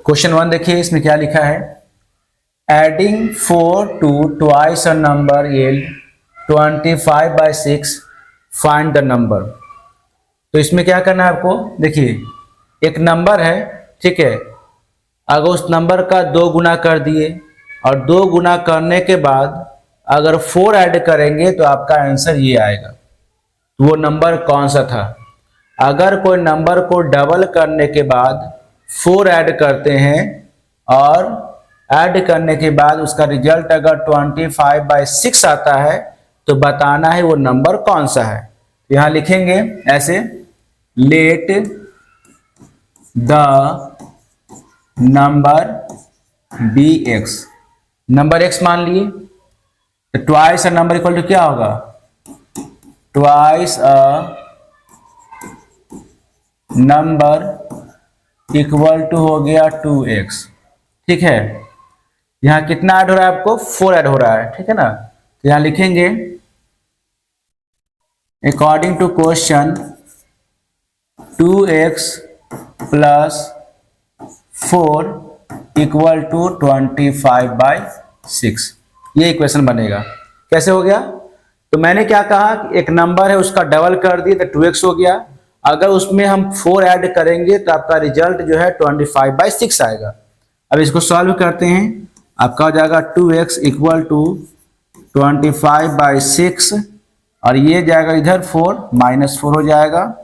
Question 1 देखिए, इसमें क्या लिखा है। Adding 4 to twice a number yield 25/6, find the number. तो इसमें क्या करना है आपको, देखिए एक नंबर है, ठीक है। अगर उस नंबर का 2 गुना कर दिए और 2 गुना करने के बाद अगर 4 ऐड करेंगे तो आपका आंसर ये आएगा। तो वो नंबर कौन सा था। अगर कोई नंबर को डबल करने के बाद 4 ऐड करते हैं और ऐड करने के बाद उसका रिजल्ट अगर 25/6 आता है तो बताना है वो नंबर कौन सा है। यहां लिखेंगे ऐसे, let the number be x. Number x मान लिए तो twice a number equal to क्या होगा, twice a number equal to हो गया 2x, ठीक है। यहां कितना ऐड हो रहा है आपको, 4 ऐड हो रहा है, ठीक है ना। तो यहां लिखेंगे according to question 2x plus 4 equal to 25/6। ये इक्वेशन बनेगा। कैसे हो गया, तो मैंने क्या कहा कि एक नंबर है उसका डबल कर दिए तो 2x हो गया। अगर उसमें हम 4 ऐड करेंगे तो आपका रिजल्ट जो है 25/6 आएगा। अब इसको सॉल्व करते हैं, आपका हो जाएगा 2x इक्वल टू 25/6 और ये जाएगा इधर 4 -4 हो जाएगा।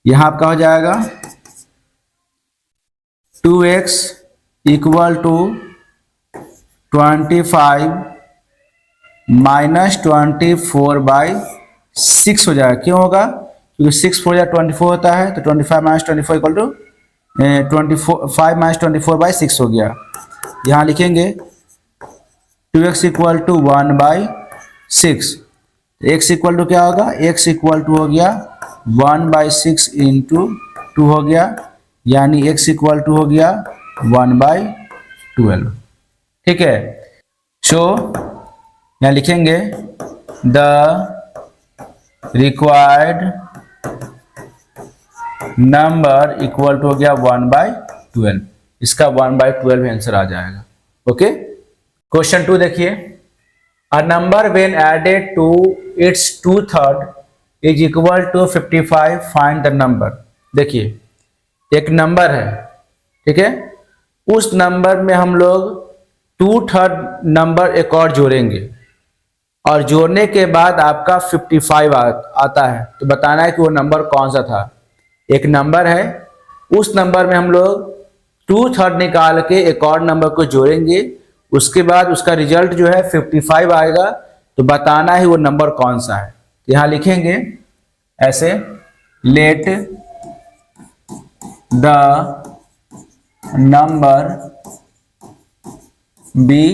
यहां आपका हो जाएगा 2x इक्वल टू 25 -24/6 हो जाएगा। क्यों होगा, क्योंकि 6 4 या 24 होता है, तो 25 - 24 इक्वल टू 25 - 24/6 हो गया। यहाँ लिखेंगे 2x equal to 1/6। x equal to क्या होगा, x इक्वल टू हो गया 1/6 इंटू 2 हो गया, यानी x इक्वल टू हो गया 1/12, ठीक है। सो यहाँ लिखेंगे the required number equal to हो गया 1/12। इसका 1/12 आंसर आ जाएगा। ओके, क्वेश्चन 2 देखिए। A number when added to its 2/3 is equal to 55, find the number. देखिए एक नंबर है, ठीक है, उस नंबर में हम लोग 2/3 नंबर एक और जोड़ेंगे और जोड़ने के बाद आपका 55 आता है, तो बताना है कि वो नंबर कौन सा था। एक नंबर है, उस नंबर में हम लोग 2/3 निकाल के एक और नंबर को जोड़ेंगे, उसके बाद उसका रिजल्ट जो है 55 आएगा, तो बताना है वो नंबर कौन सा है। यहां लिखेंगे ऐसे, let the number be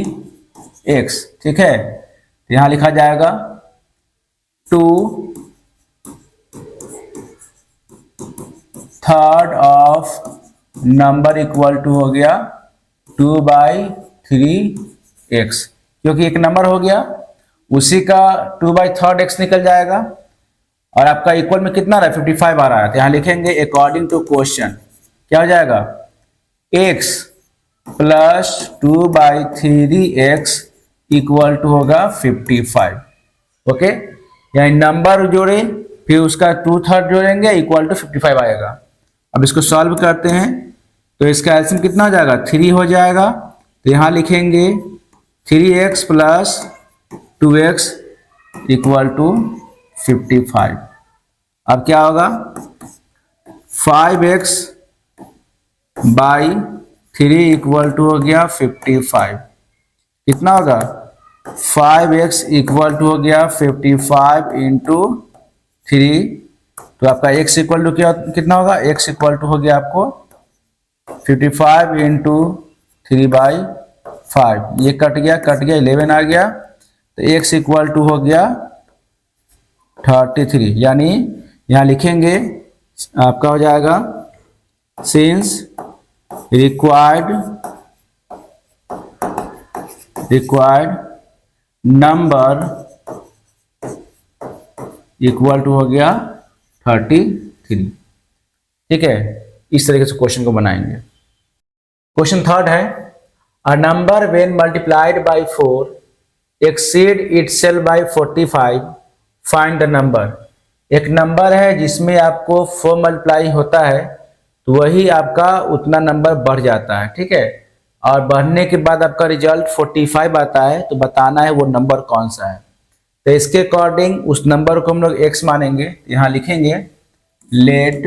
x, ठीक है। यहां लिखा जाएगा 2/3 ऑफ नंबर इक्वल टू हो गया 2/3x, क्योंकि एक नंबर हो गया उसी का 2/3 x निकल जाएगा और आपका इक्वल में कितना रहा, 55 आ रहा है। तो यहां लिखेंगे अकॉर्डिंग टू क्वेश्चन क्या हो जाएगा, x plus 2/3x equal to होगा 55। ओके, यानी नंबर जोड़े फिर उसका 2/3 जोड़ेंगे इक्वल टू 55 आएगा। अब इसको सॉल्व करते हैं तो इसका एलसीएम कितना हो जाएगा, 3 हो जाएगा। तो यहां लिखेंगे 3x plus 2x equal to 55। अब क्या होगा, 5x बाई 3 इक्वल टू हो गया 55। कितना होगा, 5x इक्वल टू हो गया 55 इंटू 3, तो आपका x इक्वल टू क्या कितना होगा, x इक्वल टू हो गया आपको 55 इंटू 3/5। ये कट गया 11 आ गया, तो x इक्वल टू हो गया 33। यानी यहाँ लिखेंगे आपका हो जाएगा since required number equal to हो गया 33, ठीक है। इस तरीके से क्वेश्चन को बनाएंगे। क्वेश्चन थर्ड है, a number when multiplied by 4 exceed itself by 45, find the number. एक नंबर है जिसमें आपको 4 मल्टीप्लाई होता है तो वही आपका उतना नंबर बढ़ जाता है, ठीक है, और बढ़ने के बाद आपका रिजल्ट 45 आता है, तो बताना है वो नंबर कौन सा है। तो इसके अकॉर्डिंग उस नंबर को हम लोग x मानेंगे, यहाँ लिखेंगे let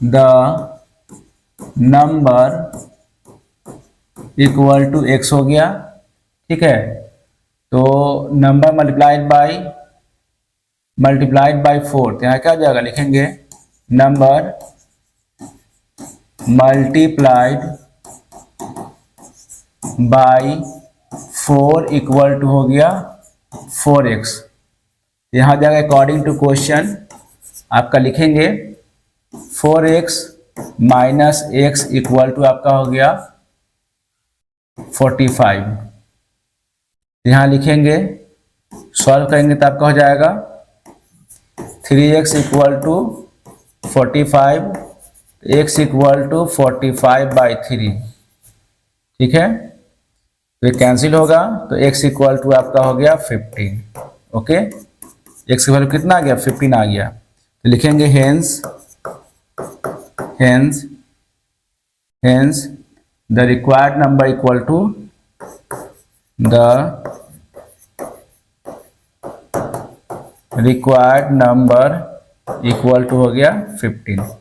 the number equal to x हो गया, ठीक है। तो नंबर मल्टीप्लाइड बाय 4, तो यहाँ क्या हो जाएगा, लिखेंगे number multiplied by 4 equal to हो गया 4x। यहाँ जाएगा अकॉर्डिंग टू क्वेश्चन आपका लिखेंगे 4x minus x equal to आपका हो गया 45। यहाँ लिखेंगे, सॉल्व करेंगे तो आपका हो जाएगा 3x equal to 45, x equal to 45 by 3, ठीक है। तो ये कैंसिल होगा तो x इक्वल टू आपका हो गया 15। ओके, x की वैल्यू कितना आ गया, 15 आ गया। तो लिखेंगे hence the required number equal to the required number equal to हो गया 15।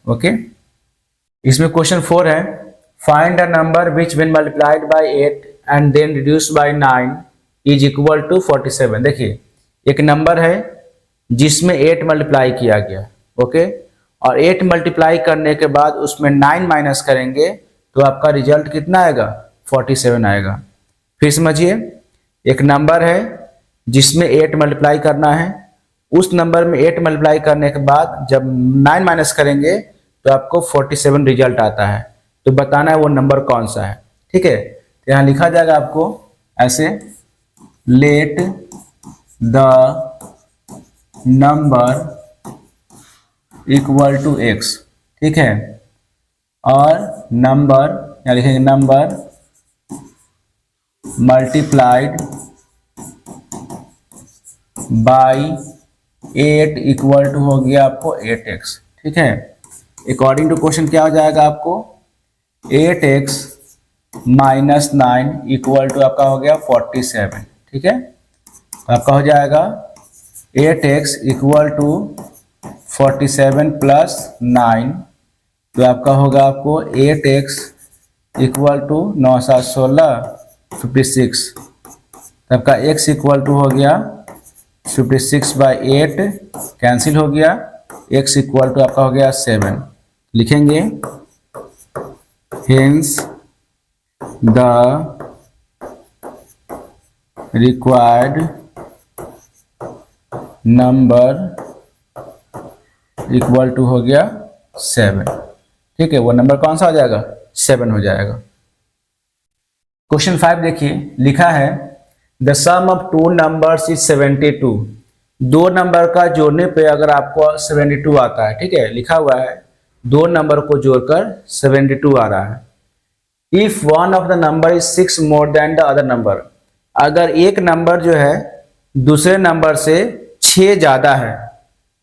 ओके, इसमें क्वेश्चन 4 है, find a number which when multiplied by 8 and then reduce by 9 is equal to 47। देखिए एक नंबर है जिसमें 8 मल्टीप्लाई किया गया, ओके, और 8 मल्टीप्लाई करने के बाद उसमें 9 माइनस करेंगे तो आपका रिजल्ट कितना आएगा, 47 आएगा। फिर समझिए, एक नंबर है जिसमें 8 मल्टीप्लाई करना है, उस नंबर में 8 मल्टीप्लाई करने के बाद जब 9 माइनस करेंगे तो आपको 47 रिजल्ट आता है। तो बताना है वो नंबर कौन सा है, ठीक है। तो यहाँ लिखा जाएगा आपको ऐसे, let the number equal to x, ठीक है, और नंबर यहाँ लिखेंगे number multiplied by 8 equal to हो गया आपको 8x, ठीक है। अकॉर्डिंग टू क्वेश्चन क्या हो जाएगा आपको, 8x माइनस 9 इक्वल टू आपका हो गया 47, ठीक है। तो आपका हो जाएगा 8x इक्वल टू 47 प्लस 9, तो आपका होगा आपको 8x इक्वल टू 9 7 16 56, तो आपका x इक्वल टू हो गया 56 बाई 8 कैंसिल हो गया, x इक्वल टू आपका हो गया 7। लिखेंगे hence the required number equal to हो गया 7, ठीक है। वो नंबर कौन सा हो जाएगा, 7 हो जाएगा। क्वेश्चन 5 देखिए, लिखा है the sum of 2 numbers is 72। 2 number का जोड़ने पे अगर आपको 72 आता है, ठीक है, लिखा हुआ है 2 नंबर को जोड़कर 72 आ रहा है। If one of the number is 6 more than the other number, अगर एक नंबर जो है दूसरे नंबर से 6 ज्यादा है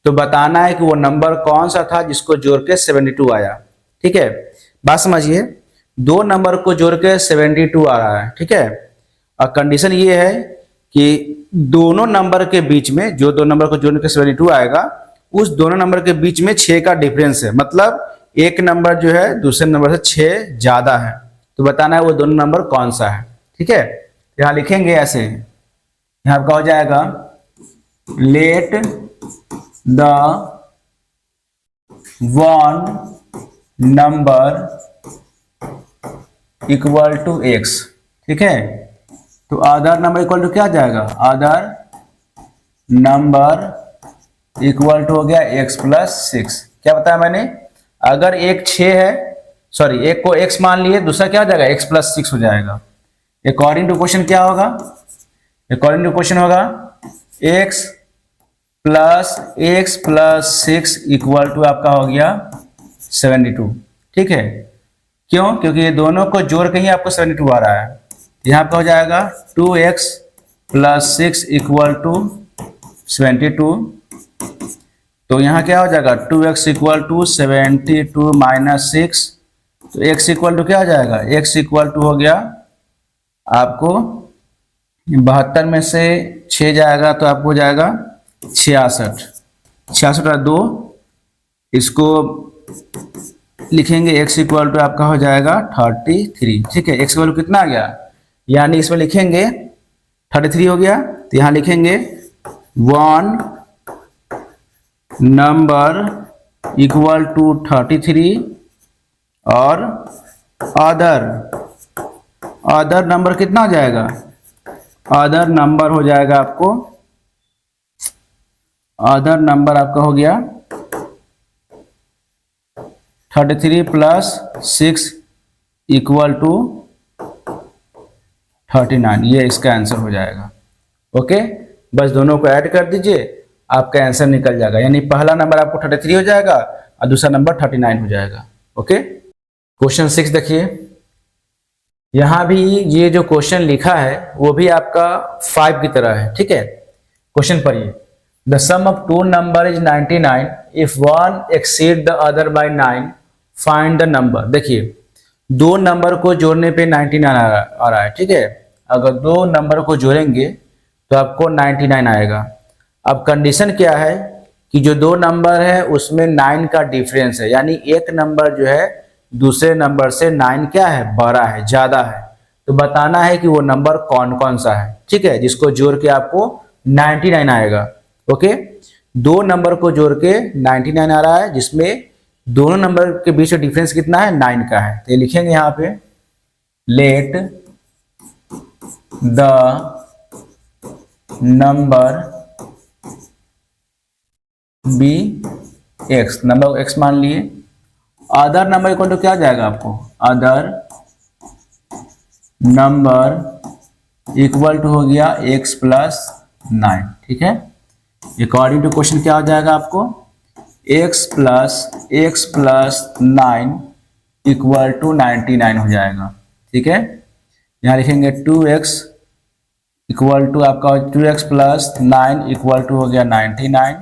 तो बताना है कि वो नंबर कौन सा था जिसको जोड़ के 72 आया, ठीक है। बात समझिए, 2 नंबर को जोड़ के 72 आ रहा है, ठीक है, और कंडीशन ये है कि दोनों नंबर के बीच में, जो 2 नंबर को जोड़ के 72 आएगा, उस दोनों नंबर के बीच में 6 का डिफरेंस है, मतलब एक नंबर जो है दूसरे नंबर से 6 ज्यादा है, तो बताना है वो दोनों नंबर कौन सा है, ठीक है। यहाँ लिखेंगे ऐसे, यहाँ आपका हो जाएगा let the one number equal to x, ठीक है। तो अदर नंबर इक्वल टू क्या आ जाएगा, अदर नंबर इक्वल टू हो गया x प्लस 6। क्या बताया मैंने, अगर एक 6 है, सॉरी एक को x मान लिए, दूसरा क्या हो जाएगा x प्लस 6 हो जाएगा। अकॉर्डिंग टू क्वेश्चन क्या होगा, अकॉर्डिंग टू क्वेश्चन होगा x प्लस 6 इक्वल टू आपका हो गया 72, ठीक है। क्यों? क्योंकि ये दोनों को जोड़ के ही आपको 72 आ रहा है। यहाँ पे हो जाएगा 2x प्लस 6 इक्वल टू 72। तो यहाँ क्या हो जाएगा 2x इक्वल टू 72 माइनस 6। तो x इक्वल टू क्या हो जाएगा, x इक्वल टू हो गया आपको 72 में से 6 जाएगा तो आपको हो जाएगा 66। 66 और 2 इसको लिखेंगे, x इक्वल टू आपका हो जाएगा 33। ठीक है, x इक्वल टू कितना आ गया, यानी इसमें लिखेंगे 33 हो गया। तो यहाँ लिखेंगे वन नंबर इक्वल टू 33 और अदर नंबर कितना हो जाएगा, अदर नंबर हो जाएगा आपको, अदर नंबर आपका हो गया 33 प्लस 6 इक्वल टू 39। ये इसका आंसर हो जाएगा। ओके, बस दोनों को ऐड कर दीजिए, आपका आंसर निकल जाएगा। यानी पहला नंबर आपको 33 हो जाएगा और दूसरा नंबर 39 हो जाएगा। ओके, क्वेश्चन 6 देखिए। यहां भी ये जो क्वेश्चन लिखा है वो भी आपका 5 की तरह है। ठीक है, क्वेश्चन पढ़िए। The sum of two number is 99 if one exceed the other by 9 find the number. देखिए, दो नंबर को जोड़ने पे 99 आ रहा है। ठीक है, अगर दो नंबर को जोड़ेंगे तो आपको 99 आएगा। अब कंडीशन क्या है कि जो दो नंबर है उसमें 9 का डिफरेंस है, यानी एक नंबर जो है दूसरे नंबर से 9 क्या है, बड़ा है, ज्यादा है। तो बताना है कि वो नंबर कौन कौन सा है। ठीक है, जिसको जोड़ के आपको 99 आएगा। ओके, दो नंबर को जोड़ के 99 आ रहा है, जिसमें दोनों नंबर के बीच में डिफरेंस कितना है, 9 का है। तो ये लिखेंगे यहाँ पे let the number be x, number को एक्स मान लिए। अदर नंबर इक्वल टू क्या आ जाएगा आपको, अदर नंबर इक्वल टू हो गया एक्स प्लस 9। ठीक है, अकॉर्डिंग टू क्वेश्चन क्या हो जाएगा आपको, x प्लस 9 इक्वल टू 99 हो जाएगा। ठीक है, यहाँ लिखेंगे 2x इक्वल टू आपका 2x प्लस 9 इक्वल टू हो गया 99।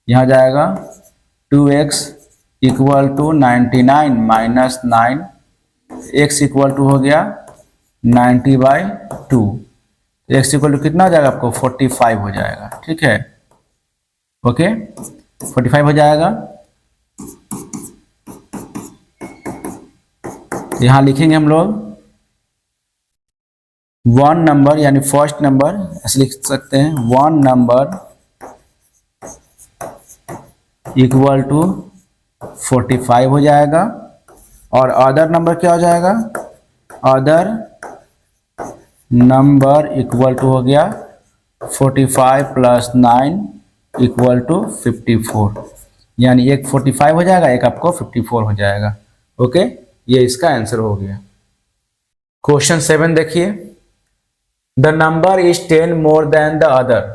यहाँ जाएगा 2x equal to 99 minus 9, x equal to हो गया 90/2। x इक्वल टू कितना हो जाएगा आपको 45 हो जाएगा। ठीक है, ओके, 45 हो जाएगा। यहाँ लिखेंगे हम लोग वन नंबर, यानी फर्स्ट नंबर ऐसे लिख सकते हैं, वन नंबर इक्वल टू 45 हो जाएगा। और अदर नंबर क्या हो जाएगा, अदर नंबर इक्वल टू हो गया 45 प्लस 9 इक्वल टू 54, यानी एक 45 हो जाएगा, एक आपको 54 हो जाएगा। ओके, ये इसका आंसर हो गया। क्वेश्चन 7 देखिए। The number is 10 more than the other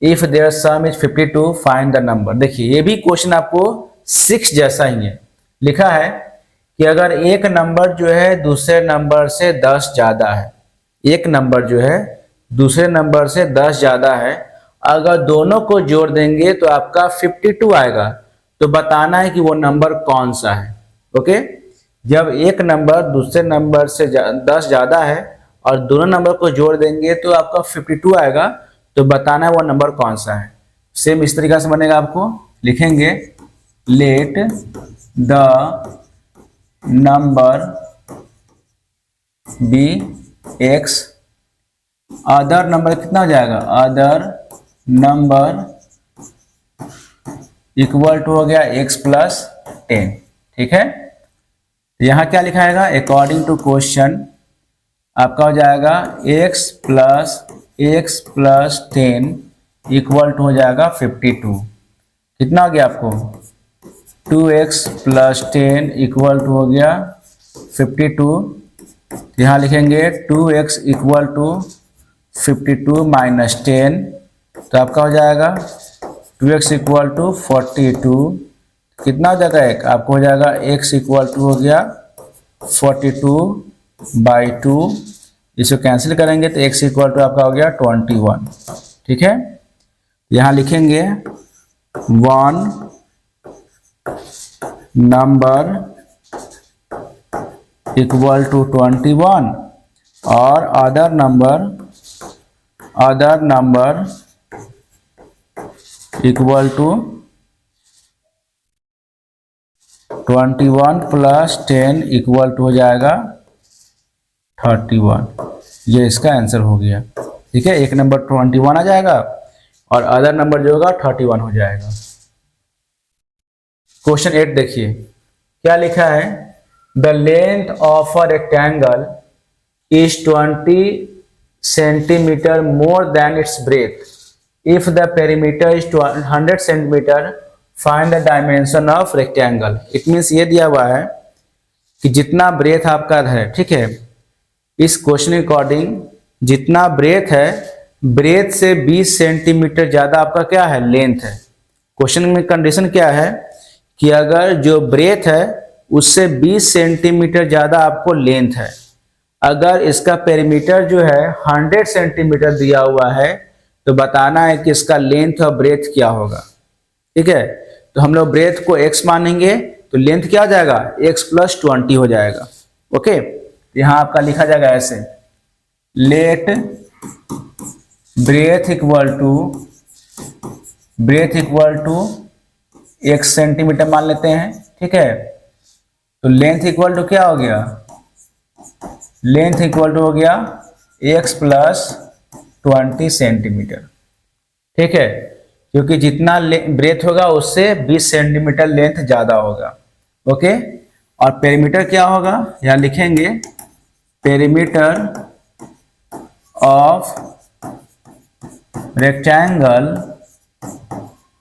if their sum is 52 find the number. देखिए, ये भी क्वेश्चन आपको 6 जैसा ही है। लिखा है कि अगर एक नंबर जो है दूसरे नंबर से 10 ज्यादा है, एक नंबर जो है दूसरे नंबर से 10 ज्यादा है, अगर दोनों को जोड़ देंगे तो आपका 52 आएगा। तो बताना है कि वो नंबर कौन सा है। ओके, जब एक नंबर दूसरे नंबर से 10 ज्यादा है और दोनों नंबर को जोड़ देंगे तो आपका 52 आएगा। तो बताना है वो नंबर कौन सा है। सेम इस तरीका से बनेगा, आपको लिखेंगे let the number be x, other number कितना हो जाएगा, अदर नंबर इक्वल टू हो गया x प्लस 10। ठीक है, यहाँ क्या लिखाएगा, अकॉर्डिंग टू क्वेश्चन आपका हो जाएगा x प्लस 10 इक्वल टू हो जाएगा 52। कितना हो गया आपको, 2x प्लस 10 इक्वल टू हो गया 52। यहाँ लिखेंगे 2x इक्वल टू 52 माइनस 10, तो आपका हो जाएगा 2x इक्वल टू 42। कितना हो जाएगा, एक आपको हो जाएगा x इक्वल टू हो गया 42/2, इसको कैंसिल करेंगे तो x इक्वल टू आपका हो गया 21। ठीक है, यहाँ लिखेंगे वन नंबर इक्वल टू 21 और other number equal to 21 plus 10 equal to हो जाएगा 31। ये इसका आंसर हो गया। ठीक है, एक नंबर 21 आ जाएगा और अदर नंबर जो होगा 31 हो जाएगा। क्वेश्चन 8 देखिए क्या लिखा है, the length of a rectangle is 20 centimetre more than it's breadth, if the perimeter is 100 centimetre, find the dimension of rectangle. It means ये दिया हुआ है कि जितना ब्रेथ आपका है, ठीक है, इस क्वेश्चन के अकॉर्डिंग जितना ब्रेथ है, ब्रेथ से 20 सेंटीमीटर ज्यादा आपका क्या है, लेंथ है। क्वेश्चन में कंडीशन क्या है कि अगर जो ब्रेथ है उससे 20 सेंटीमीटर ज्यादा आपको लेंथ है, अगर इसका पेरीमीटर जो है 100 सेंटीमीटर दिया हुआ है, तो बताना है कि इसका लेंथ और ब्रेथ क्या होगा। ठीक है, तो हम लोग ब्रेथ को x मानेंगे तो लेंथ क्या हो जाएगा, x प्लस 20 हो जाएगा। ओके, यहां आपका लिखा जाएगा ऐसे, let breadth equal to x centimetre मान लेते हैं। ठीक है, तो लेंथ इक्वल टू क्या हो गया, लेंथ इक्वल टू हो गया x प्लस 20 सेंटीमीटर। ठीक है, क्योंकि जितना ब्रेथ होगा उससे 20 सेंटीमीटर लेंथ ज्यादा होगा। ओके, और पेरीमीटर क्या होगा, यहां लिखेंगे perimeter of rectangle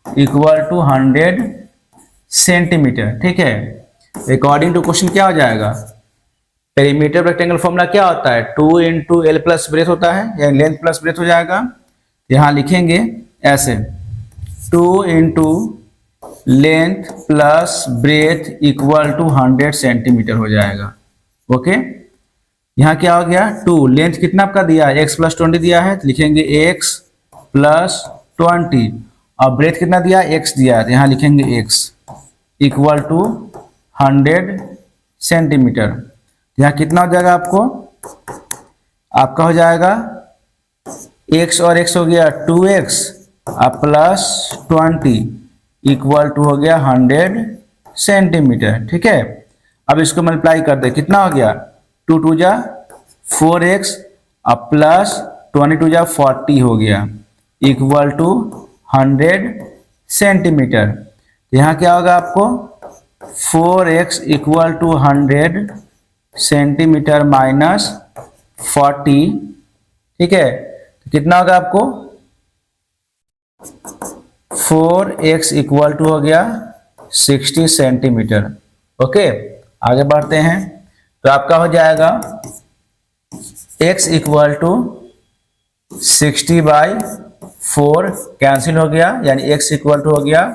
equal to 100 centimetre. ठीक है, अकॉर्डिंग टू क्वेश्चन क्या हो जाएगा, पेरीमीटर रेक्टेंगल फॉर्मूला क्या होता है, 2 इंटू एल प्लस ब्रेथ होता है, यानी लेंथ प्लस ब्रेथ हो जाएगा। यहां लिखेंगे ऐसे 2 into length plus breadth equal to 100 centimetre हो जाएगा। ओके, यहाँ क्या हो गया, 2 लेंथ कितना आपका दिया है, x प्लस 20 दिया है, तो लिखेंगे x प्लस 20 और ब्रेथ कितना दिया है, x दिया है, तो यहाँ लिखेंगे x इक्वल टू 100 सेंटीमीटर। यहाँ कितना हो जाएगा आपका हो जाएगा x और x हो गया 2x और प्लस 20 इक्वल टू हो गया 100 सेंटीमीटर। ठीक है, अब इसको मल्टीप्लाई कर दे, कितना हो गया, 2 2 जा 4x और प्लस 22 जा 40 हो गया इक्वल टू 100 सेंटीमीटर। यहाँ क्या होगा आपको 4x equal to 100 centimetre minus 40। ठीक है, तो कितना होगा आपको 4x इक्वल टू हो गया 60 सेंटीमीटर। ओके, आगे बढ़ते हैं, तो आपका हो जाएगा x इक्वल टू 60/4 कैंसिल हो गया, यानी x इक्वल टू हो गया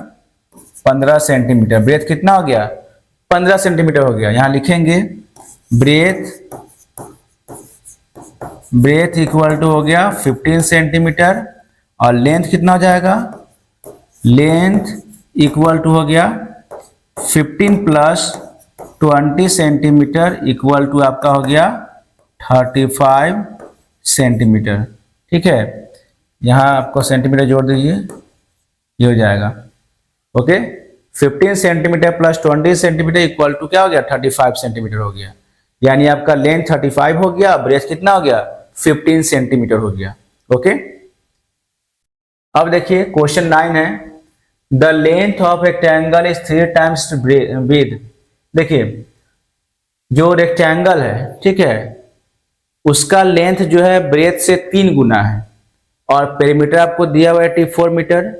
15 सेंटीमीटर। ब्रेथ कितना हो गया, 15 सेंटीमीटर हो गया। यहाँ लिखेंगे ब्रेथ इक्वल टू हो गया 15 सेंटीमीटर और लेंथ कितना हो जाएगा, लेंथ इक्वल टू हो गया 15 प्लस 20 सेंटीमीटर इक्वल टू आपका हो गया 35 सेंटीमीटर। ठीक है, यहाँ आपको सेंटीमीटर जोड़ दीजिए, ये हो जाएगा। Okay, 15 centimetre plus 20 centimetre equal to क्या हो गया, 35 सेंटीमीटर हो गया, यानी आपका लेंथ 35 हो गया, ब्रेथ कितना हो गया, 15 सेंटीमीटर हो गया। ओके, अब देखिए क्वेश्चन 9 है, the length of rectangle is 3 times width. देखिए जो रेक्टेंगल है, ठीक है, उसका लेंथ जो है ब्रेथ से 3 गुना है और पेरीमीटर आपको दिया हुआ है 84 मीटर,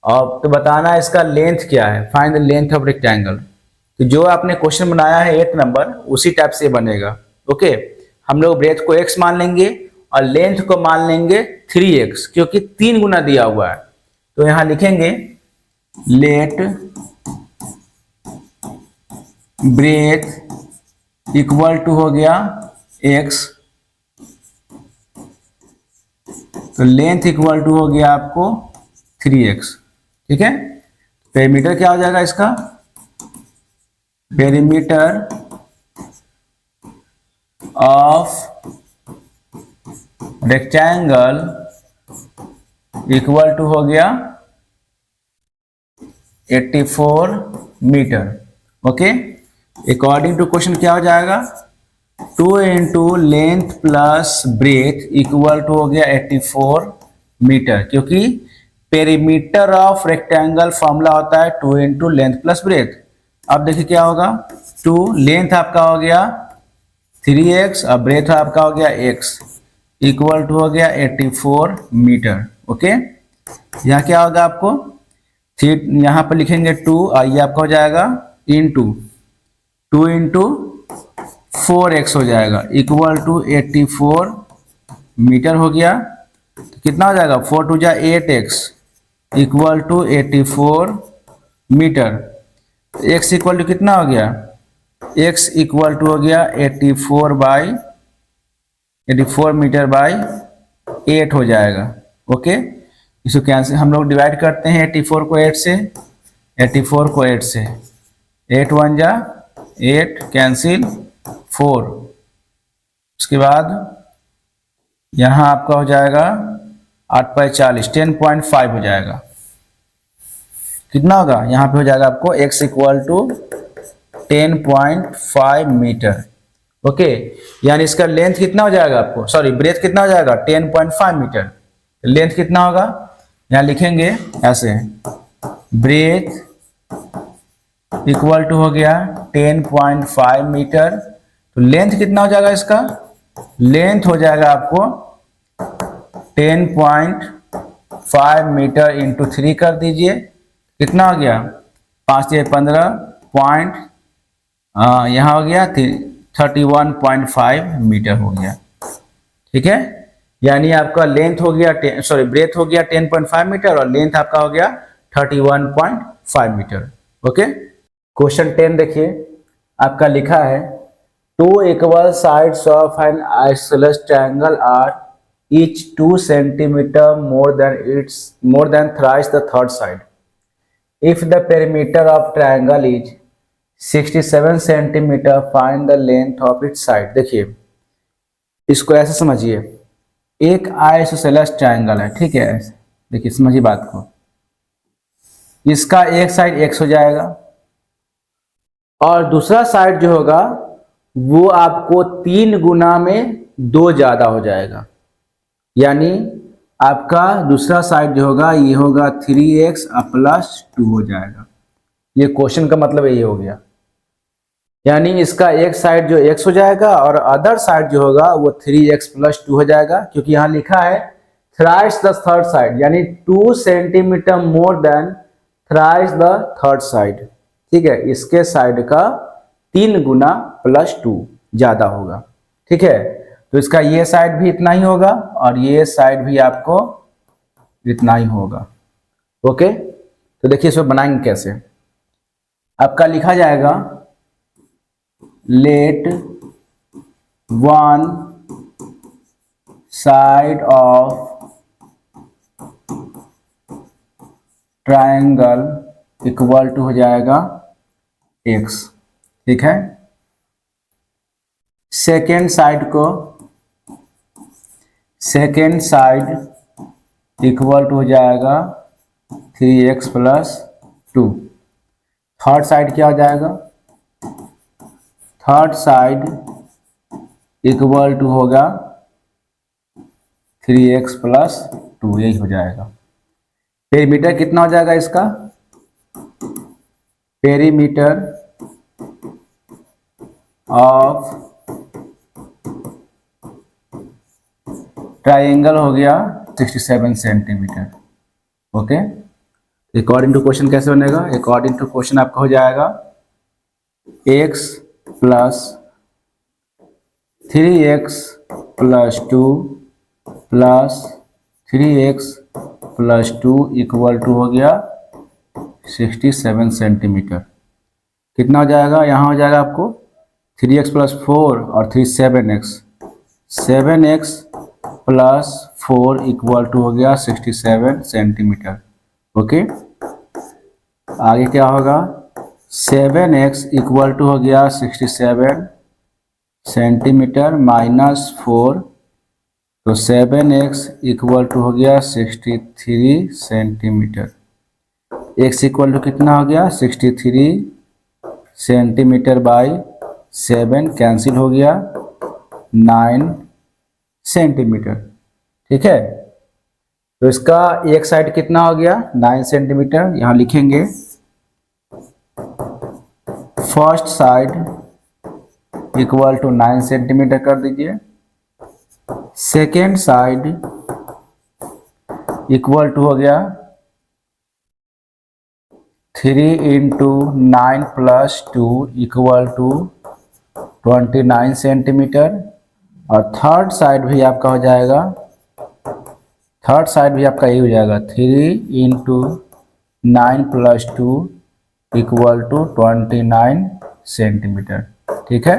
और तो बताना है इसका लेंथ क्या है, find the length of rectangle. तो जो आपने क्वेश्चन बनाया है 8 नंबर उसी टाइप से बनेगा। ओके, हम लोग ब्रेथ को x मान लेंगे और लेंथ को मान लेंगे 3x, क्योंकि 3 गुना दिया हुआ है। तो यहां लिखेंगे लेट ब्रेथ इक्वल टू हो गया x, तो लेंथ इक्वल टू हो गया आपको 3x। ठीक है, पेरीमीटर क्या हो जाएगा इसका, perimeter of rectangle equal to हो गया 84 metre. Okay, according to question क्या हो जाएगा, 2 into length plus breadth equal to हो गया 84 मीटर, क्योंकि पेरीमीटर ऑफ रेक्टेंगल फॉर्मूला होता है 2 इंटू लेंथ प्लस ब्रेथ। अब देखिए क्या होगा, 2 लेंथ आपका हो गया 3x और ब्रेथ आपका हो गया x, इक्वल टू हो गया 84 मीटर। ओके, यहाँ क्या होगा आपको, यहाँ पर लिखेंगे 2 और ये आपका हो जाएगा इंटू 2 इंटू 4x हो जाएगा, इक्वल टू 84 मीटर हो गया। तो कितना हो जाएगा, 4 टू जा 8x, equal to 84 metre. x equal to कितना हो गया, x इक्वल टू हो गया 84 मीटर बाई 8 हो जाएगा। ओके, इसको कैंसिल हम लोग डिवाइड करते हैं 84 को 8 से, 84 को 8 से, 8 1 जा 8, कैंसिल 4। उसके बाद यहाँ आपका हो जाएगा 8 बाई 40, 10.5 हो जाएगा। कितना होगा, यहाँ पे हो जाएगा आपको x equal to 10.5 metre. Okay, यानी इसका लेंथ कितना हो जाएगा आपको, सॉरी ब्रेथ कितना हो जाएगा 10.5 मीटर। लेंथ कितना होगा, यहाँ लिखेंगे ऐसे, ब्रेथ इक्वल टू हो गया 10.5 मीटर। तो लेंथ कितना हो जाएगा इसका, लेंथ हो जाएगा आपको 10.5 मीटर इंटू 3 कर दीजिए, कितना हो गया 5 से 15 पॉइंट, यहाँ हो गया 31.5 मीटर हो गया। ठीक है, यानी आपका लेंथ हो गया ब्रेथ हो गया 10.5 मीटर और लेंथ आपका हो गया 31.5 मीटर। ओके, क्वेश्चन 10 देखिए, आपका लिखा है 2 equal sides of an isosceles triangle are each 2 centimeter more than thrice the third side. If the perimeter of triangle is 67 centimeter, find the length of its side. देखिए इसको ऐसे समझिए, एक isosceles triangle है, ठीक है, देखिए समझिए बात को, इसका एक साइड x हो जाएगा और दूसरा साइड जो होगा वो आपको 3 गुना में 2 ज्यादा हो जाएगा, यानी आपका दूसरा साइड जो होगा ये होगा 3x प्लस 2 हो जाएगा। ये क्वेश्चन का मतलब यही हो गया, यानी इसका एक साइड जो x हो जाएगा और अदर साइड जो होगा वो 3x प्लस 2 हो जाएगा, क्योंकि यहाँ लिखा है थ्राइस द थर्ड साइड, यानी 2 centimetre more than thrice the third side. ठीक है, इसके साइड का 3 गुना प्लस 2 ज्यादा होगा। ठीक है, तो इसका ये साइड भी इतना ही होगा और ये साइड भी आपको इतना ही होगा। ओके, तो देखिए इसमें बनाएंगे कैसे, आपका लिखा जाएगा let one side of triangle equal to हो जाएगा x। ठीक है, सेकेंड साइड इक्वल टू हो जाएगा 3x प्लस 2। थर्ड साइड क्या हो जाएगा, थर्ड साइड इक्वल टू होगा 3x प्लस 2, यही हो जाएगा। पेरीमीटर कितना हो जाएगा इसका, पेरीमीटर ऑफ ट्राइंगल हो गया 67 centimetre. Okay, according to question कैसे बनेगा, अकॉर्डिंग टू क्वेश्चन आपका हो जाएगा x plus 3x plus 2 plus 3x plus 2 equal to हो गया 67 सेंटीमीटर। कितना हो जाएगा, यहाँ हो जाएगा आपको 3x प्लस 4 और 3 7x, 7x plus 4 equal to हो गया 67 सेंटीमीटर। ओके, आगे क्या होगा, 7x इक्वल टू हो गया 67 सेंटीमीटर माइनस 4, तो 7x इक्वल टू हो गया 63 सेंटीमीटर। x इक्वल टू कितना हो गया 63 सेंटीमीटर बाई 7 कैंसिल हो गया 9 सेंटीमीटर। ठीक है, तो इसका एक साइड कितना हो गया 9 सेंटीमीटर, यहाँ लिखेंगे first side equal to 9 centimetre कर दीजिए, सेकेंड साइड इक्वल टू हो गया 3 into 9 plus 2 equal to 29 centimetre, और थर्ड साइड भी आपका हो जाएगा, थर्ड साइड भी आपका यही हो जाएगा 3 into 9 plus 2 equal to 29 centimetre. ठीक है,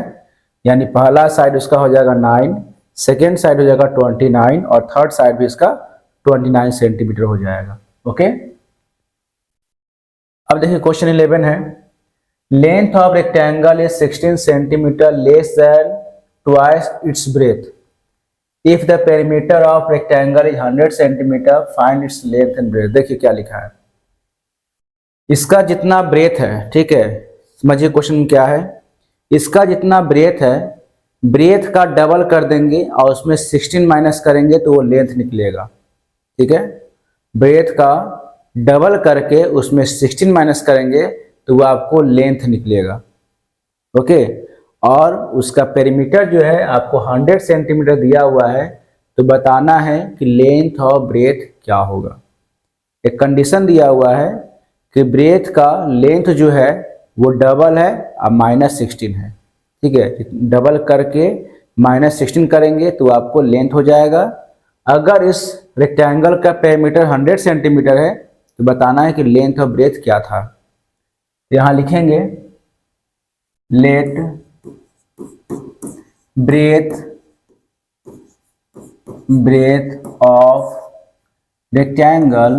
यानी पहला साइड उसका हो जाएगा 9, सेकेंड साइड हो जाएगा 29 और थर्ड साइड भी इसका 29 सेंटीमीटर हो जाएगा। ओके, अब देखिए क्वेश्चन 11 है, length of rectangle is 16 centimetre less than twice its breadth, if the perimeter of rectangle is 100 centimetre find its length and breadth. देखिए क्या लिखा है, इसका जितना ब्रेथ है, ठीक है, समझिए क्वेश्चन क्या है, इसका जितना ब्रेथ है, ब्रेथ का डबल कर देंगे और उसमें 16 माइनस करेंगे तो वो लेंथ निकलेगा। ठीक है, ब्रेथ का डबल करके उसमें 16 माइनस करेंगे तो वो आपको लेंथ निकलेगा। ओके, और उसका पेरीमीटर जो है आपको 100 सेंटीमीटर दिया हुआ है, तो बताना है कि लेंथ और ब्रेथ क्या होगा। एक कंडीशन दिया हुआ है कि ब्रेथ का लेंथ जो है वो डबल है और -16 है। ठीक है, डबल करके -16 करेंगे तो आपको लेंथ हो जाएगा। अगर इस रेक्टेंगल का पेरीमीटर 100 सेंटीमीटर है तो बताना है कि लेंथ और ब्रेथ क्या था। यहाँ लिखेंगे let breadth of rectangle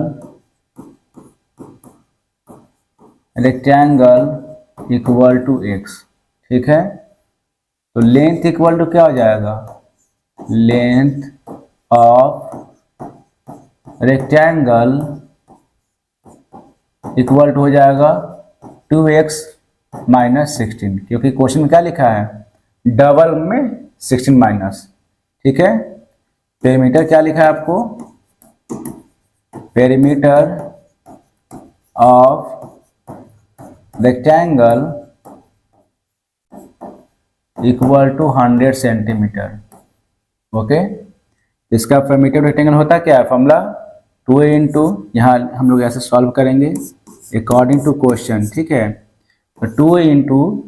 equal to x। ठीक है, तो लेंथ इक्वल टू क्या हो जाएगा, length of rectangle equal to हो जाएगा 2x माइनस 16, क्योंकि क्वेश्चन में क्या लिखा है, डबल में 16 माइनस। ठीक है, पेरीमीटर क्या लिखा है आपको, perimeter of rectangle equal to 100 centimetre. Okay, इसका पेरीमीटर रेक्टेंगल होता क्या है, फॉर्मूला 2 इंटू, यहाँ हम लोग ऐसे सॉल्व करेंगे अकॉर्डिंग टू क्वेश्चन। ठीक है, तो 2 into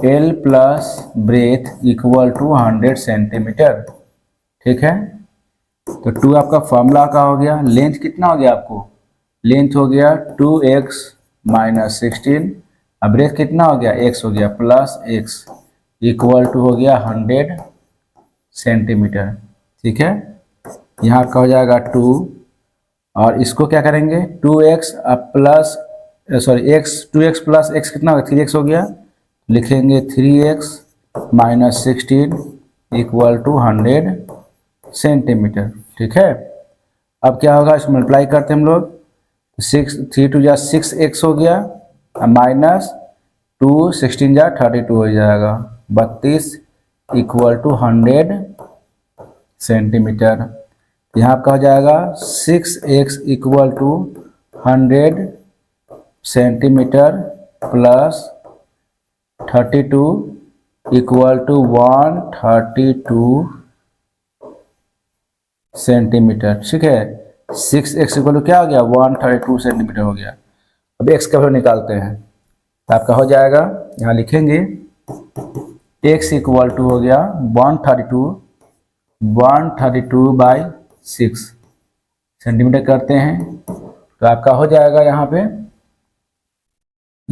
L plus breadth equal to 100 centimetre. ठीक है, तो 2 आपका फॉर्मूला का हो गया, लेंथ कितना हो गया आपको, लेंथ हो गया 2x माइनस 16, अब ब्रेथ कितना हो गया, x हो गया प्लस x इक्वल टू हो गया 100 सेंटीमीटर। ठीक है, यहाँ का हो जाएगा 2 और इसको क्या करेंगे 2x plus x 2x plus x कितना होगा 3x हो गया, लिखेंगे 3x minus 16 equal to 100 centimetre. ठीक है, अब क्या होगा, इसको मल्टीप्लाई करते हैं हम लोग, 6 3 2 जा 6x हो गया माइनस 2 16 जा 32 हो जाएगा 32 इक्वल टू 100 सेंटीमीटर। यहाँ आपका हो जाएगा 6x equal to 100 centimetre plus 32 equal to 132 centimetre. ठीक है, 6x इक्वल टू क्या हो गया 132 सेंटीमीटर हो गया। अब x का वैल्यू निकालते हैं, तो आपका हो जाएगा, यहाँ लिखेंगे x इक्वल टू हो गया 132 बाई 6 सेंटीमीटर करते हैं, तो आपका हो जाएगा यहाँ पे,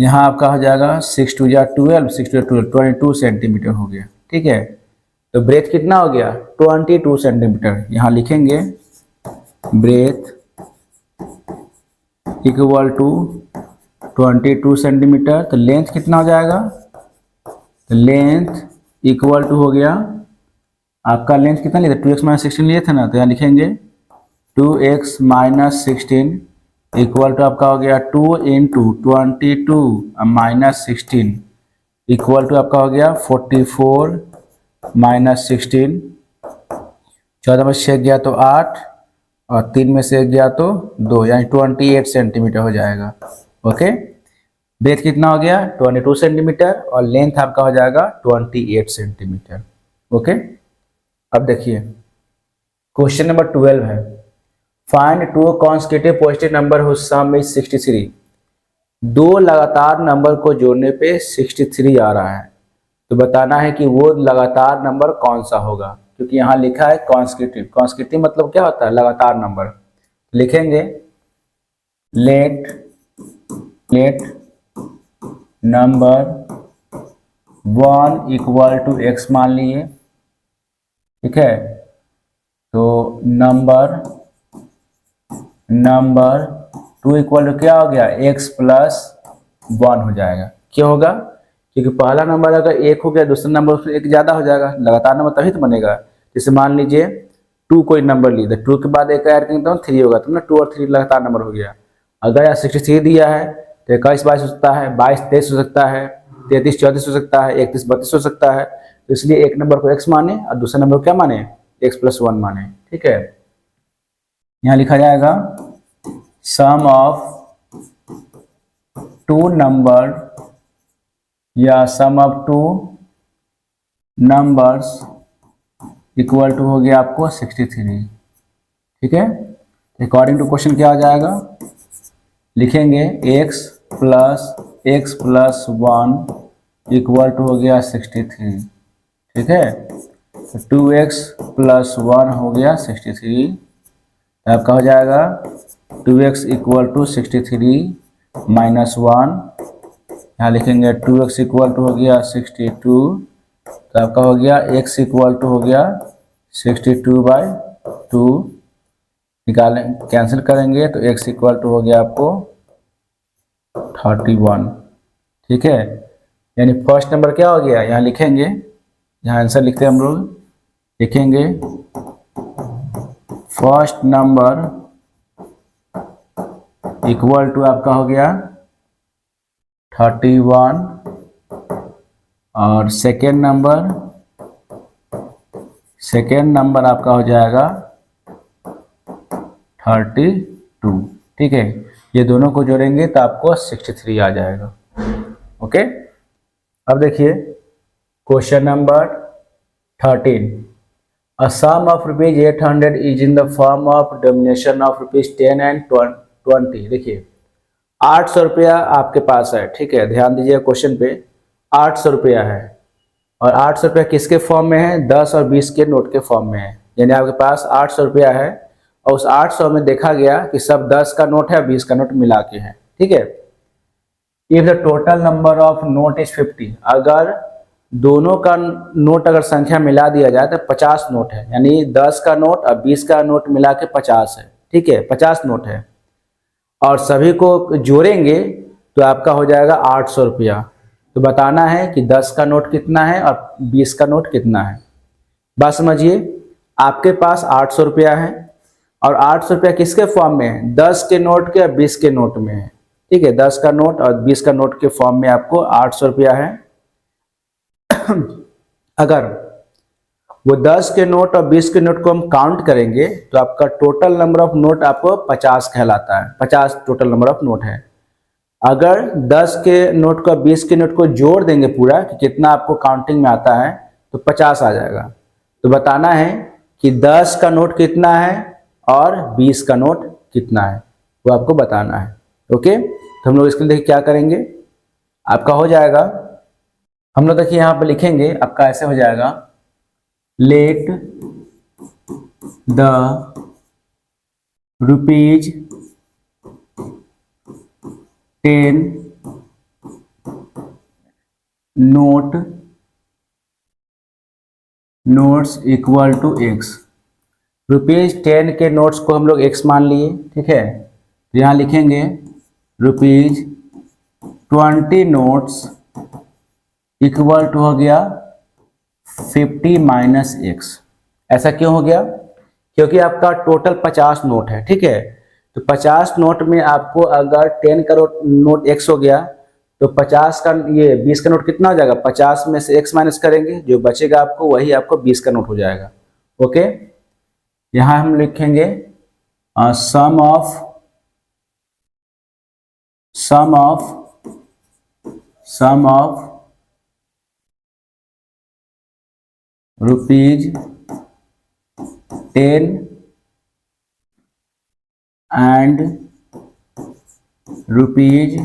यहाँ आपका हो जाएगा 6 2 या 12, 6 2 12, 22 सेंटीमीटर हो गया। ठीक है, तो ब्रेथ कितना हो गया 22 सेंटीमीटर। यहाँ लिखेंगे ब्रेथ इक्वल टू 22 सेंटीमीटर। तो लेंथ कितना हो जाएगा, तो लेंथ इक्वल टू हो गया आपका, लेंथ कितना लिया था 2x माइनस 16 लिए थे ना, तो यहाँ लिखेंगे 2x माइनस 16 इक्वल टू आपका हो गया 2 इंटू 22 माइनस 16 इक्वल टू आपका हो गया 44 माइनस 16। 14 में से 1 गया तो 8 और 3 में से 1 गया तो 2, यानी 28 सेंटीमीटर हो जाएगा। ओके, ब्रेथ कितना हो गया 22 सेंटीमीटर और लेंथ आपका हो जाएगा 28 सेंटीमीटर। ओके, अब देखिए क्वेश्चन नंबर 12 है, find two consecutive positive number whose sum is 63। दो लगातार नंबर को जोड़ने पे 63 आ रहा है, तो बताना है कि वो लगातार नंबर कौन सा होगा, क्योंकि यहाँ लिखा है कॉन्सेक्यूटिव। कॉन्सेक्यूटिव मतलब क्या होता है, लगातार नंबर। लिखेंगे let number 1 equal to x मान लिए। ठीक है, तो नंबर 2 इक्वल टू क्या हो गया x प्लस 1 हो जाएगा। क्यों होगा, क्योंकि पहला नंबर अगर 1 हो गया, दूसरा नंबर उसमें 1 ज़्यादा हो जाएगा, लगातार नंबर तभी तो बनेगा। जैसे मान लीजिए 2 कोई नंबर ली, तो 2 के बाद 1 ऐड करेंगे तो 3 होगा, तो ना 2 और 3 लगातार नंबर हो गया। अगर यहाँ 63 दिया है तो 21 22 हो सकता है, 22 23 हो सकता है, 33 34 हो सकता है, 31 32 हो सकता है। तो इसलिए एक नंबर को x माने और दूसरा नंबर को क्या माने, x प्लस 1 माने। ठीक है, यहाँ लिखा जाएगा सम ऑफ 2 नंबर या सम ऑफ 2 नंबर्स इक्वल टू हो गया आपको 63। ठीक है, अकॉर्डिंग टू क्वेश्चन क्या हो जाएगा, लिखेंगे x प्लस 1 इक्वल टू हो गया 63। ठीक है, तो 2x प्लस 1 हो गया 63, तो आपका हो जाएगा 2x इक्वल टू 63 माइनस 1। यहाँ लिखेंगे 2x इक्वल टू हो गया 62, तो आपका हो गया x इक्वल टू हो गया 62/2। निकालें, कैंसिल करेंगे तो x इक्वल टू हो गया आपको 31। ठीक है, यानी फर्स्ट नंबर क्या हो गया, यहाँ लिखेंगे, यहाँ आंसर लिखते हैं हम लोग, लिखेंगे फर्स्ट नंबर इक्वल टू आपका हो गया 31 और सेकेंड नंबर आपका हो जाएगा 32। ठीक है, ये दोनों को जोड़ेंगे तो आपको 63 आ जाएगा। ओके, अब देखिए question number 13, a sum of ₹800 is in the form of denomination of ₹10 and 20। देखिए 800 रुपया आपके पास है। ठीक है, ध्यान दीजिए क्वेश्चन पे, 800 रुपया है और 800 रुपया किसके फॉर्म में है, 10 और 20 के नोट के फॉर्म में है। यानी आपके पास 800 रुपया है और उस 800 में देखा गया कि सब 10 का नोट है, 20 का नोट मिला के है। ठीक है, if the total number of note is 50, अगर दोनों का नोट अगर संख्या मिला दिया जाए तो 50 नोट है, यानी 10 का नोट और 20 का नोट मिला के 50 है। ठीक है, 50 नोट है और सभी को जोड़ेंगे तो आपका हो जाएगा 800 रुपया। तो बताना है कि 10 का नोट कितना है और 20 का नोट कितना है। बात समझिए, आपके पास 800 रुपया है और 800 रुपया किसके फॉर्म में है, 10 के नोट के और 20 के नोट में है। ठीक है, 10 का नोट और 20 का नोट के फॉर्म में आपको 800 रुपया है। अगर वो 10 के नोट और 20 के नोट को हम काउंट करेंगे तो आपका टोटल नंबर ऑफ नोट आपको 50 कहलाता है। 50 टोटल नंबर ऑफ नोट है। अगर 10 के नोट को 20 के नोट को जोड़ देंगे पूरा कि कितना आपको काउंटिंग में आता है तो 50 आ जाएगा। तो बताना है कि 10 का नोट कितना है और 20 का नोट कितना है, वो आपको बताना है। ओके, तो हम लोग इसके लिए देखिए क्या करेंगे, आपका हो जाएगा, हम लोग देखिए यहाँ पे लिखेंगे, आपका ऐसे हो जाएगा, let the ₹10 notes equal to x. ₹10 के नोट्स को हम लोग एक्स मान लिए, ठीक है। तो यहाँ लिखेंगे ₹20 नोट्स इक्वल टू हो गया 50 माइनस एक्स। ऐसा क्यों हो गया? क्योंकि आपका टोटल 50 नोट है, ठीक है। तो 50 नोट में आपको अगर 10 का नोट एक्स हो गया तो 50 का ये 20 का नोट कितना हो जाएगा? 50 में से एक्स माइनस करेंगे, जो बचेगा आपको वही आपको 20 का नोट हो जाएगा। ओके, यहाँ हम लिखेंगे sum of ₹10 and ₹20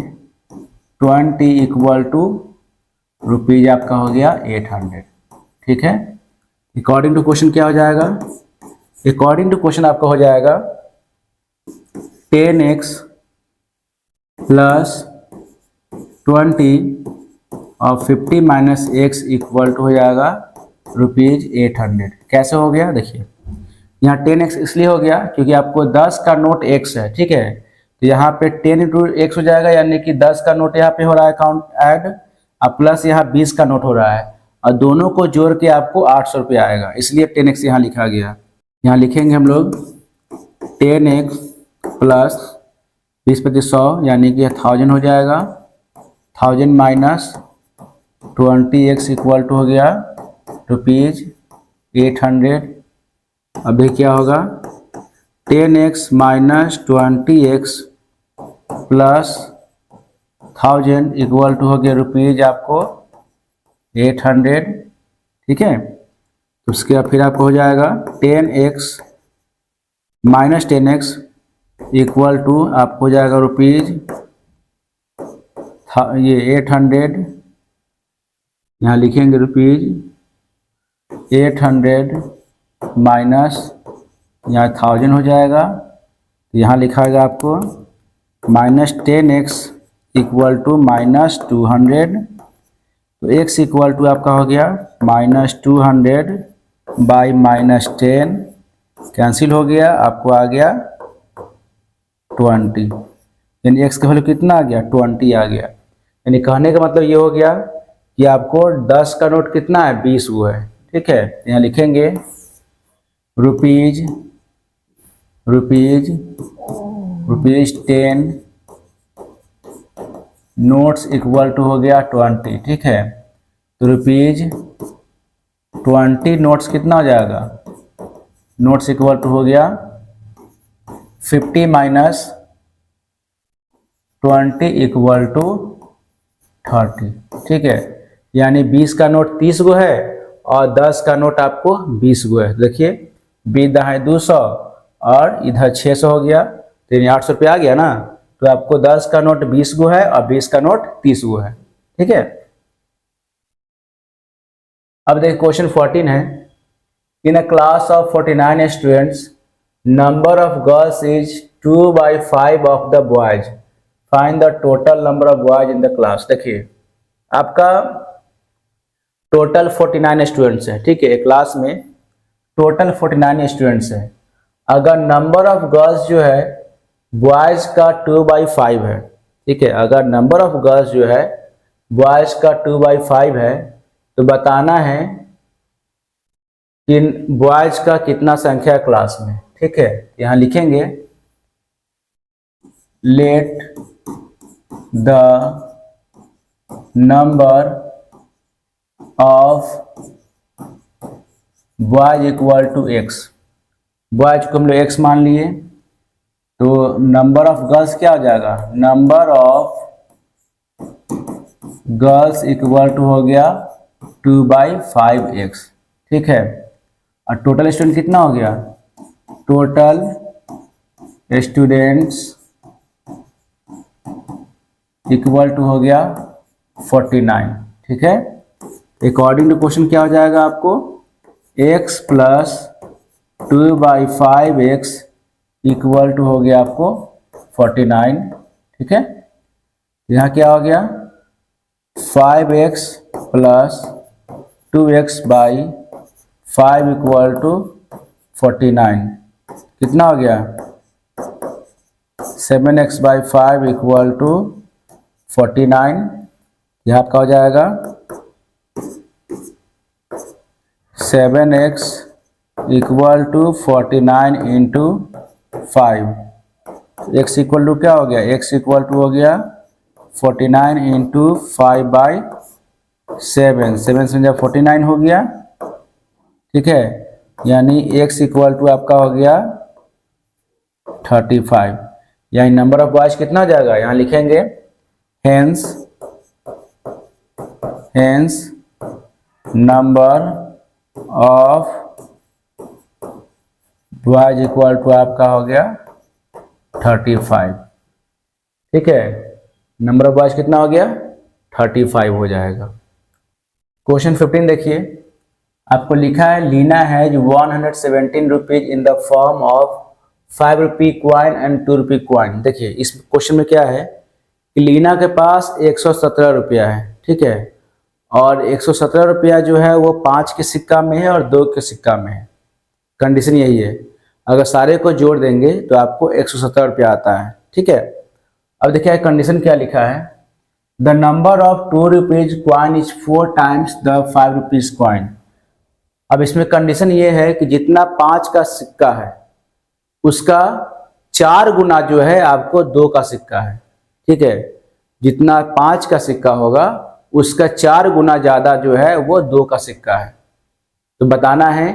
equal to rupees आपका हो गया 800, ठीक है। अकॉर्डिंग टू क्वेश्चन क्या हो जाएगा? अकॉर्डिंग टू क्वेश्चन आपका हो जाएगा 10x प्लस 20 और 50 माइनस एक्स इक्वल टू हो जाएगा ₹800। कैसे हो गया? देखिए, यहाँ 10x इसलिए हो गया क्योंकि आपको 10 का नोट x है, ठीक है। तो यहाँ पे 10 इंटू एक्स हो जाएगा, यानी कि 10 का नोट यहाँ पे हो रहा है काउंट ऐड, और प्लस यहाँ 20 का नोट हो रहा है, और दोनों को जोड़ के आपको 800 रुपये आएगा, इसलिए 10x यहाँ लिखा गया। यहाँ लिखेंगे हम लोग 10x प्लस 20/100 यानी कि 1000 हो जाएगा। 1000 माइनस 20x इक्वल टू हो गया ₹800। अभी क्या होगा? 10x minus 20x plus 1000 equal to हो गया रुपीज आपको 800, ठीक है। तो उसके बाद फिर आपको हो जाएगा 10x minus 10x equal to आपको हो जाएगा रुपीज ये 800। यहाँ लिखेंगे ₹800 माइनस यहाँ 1000 हो जाएगा, तो यहाँ लिखाएगा आपको minus 10x equal to minus 200। तो x इक्वल टू आपका हो गया माइनस 200 बाई माइनस 10, कैंसिल हो गया, आपको आ गया 20, यानी x का वैल्यू कितना आ गया? 20 आ गया। यानी कहने का मतलब ये हो गया कि आपको 10 का नोट कितना है? 20 हुआ है, ठीक है। यहाँ लिखेंगे रुपीज 10 नोट्स इक्वल टू हो गया 20, ठीक है। तो ₹20 नोट्स कितना हो जाएगा? नोट्स इक्वल टू हो गया 50 माइनस 20 इक्वल टू 30, ठीक है। यानी 20 का नोट 30 गो है और 10 का नोट आपको 20 गो है। देखिए 20 दहाई 200 और इधर 600 हो गया, तो यानी 800 रुपये आ गया ना। तो आपको 10 का नोट 20 गो है और 20 का नोट 30 गो है, ठीक है। अब देखिए क्वेश्चन 14 है, in a class of 49 students number of girls is 2/5 of the boys, find the total number of boys in the class. देखिए आपका टोटल 49 स्टूडेंट्स है, ठीक है। क्लास में टोटल 49 स्टूडेंट्स है। अगर नंबर ऑफ गर्ल्स जो है बॉयज का 2/5 है, ठीक है। अगर नंबर ऑफ गर्ल्स जो है बॉयज का 2/5 है, तो बताना है कि बॉयज का कितना संख्या है क्लास में, ठीक है। यहाँ लिखेंगे let the number of boys equal to x. Boys को हम लोग एक्स मान लिए, तो नंबर ऑफ गर्ल्स क्या हो जाएगा? Number of girls equal to हो गया 2/5x, ठीक है। और टोटल स्टूडेंट कितना हो गया? टोटल स्टूडेंट्स इक्वल टू हो गया 49, ठीक है। अकॉर्डिंग टू क्वेश्चन क्या हो जाएगा आपको? x plus 2/5x equal to हो गया आपको 49, ठीक है। यहाँ क्या हो गया? 5x plus 2x by 5 equal to 49। कितना हो गया? 7x by 5 equal to 49। यह आपका हो जाएगा 7x equal to 49 into 5। x equal to क्या हो गया? x इक्वल टू हो गया 49 इंटू 5 बाई 7। 7 से जब 49 हो गया, ठीक है, यानी x इक्वल टू आपका हो गया 35। यानी नंबर ऑफ बॉयज कितना हो जाएगा? यहाँ लिखेंगे hence number of boys equal to आपका हो गया 35। ठीक है, नंबर ऑफ बॉयज कितना हो गया? 35 हो जाएगा। क्वेश्चन 15 देखिए, आपको लिखा है Leena has 117 rupees in the form of 5 rupee coin and 2 rupee coin. देखिए इस क्वेश्चन में क्या है कि लीना के पास 117 रुपया है, ठीक है, और 117 रुपया जो है वो 5 के सिक्का में है और 2 के सिक्का में है। कंडीशन यही है, अगर सारे को जोड़ देंगे तो आपको 117 रुपया आता है। ठीक है, अब देखिए कंडीशन क्या लिखा है, the number of 2 rupees coin is 4 times the 5 rupees coin. अब इसमें कंडीशन ये है कि जितना 5 का सिक्का है उसका 4 गुना जो है आपको 2 का सिक्का है। ठीक है, जितना 5 का सिक्का होगा उसका 4 गुना ज़्यादा जो है वो 2 का सिक्का है। तो बताना है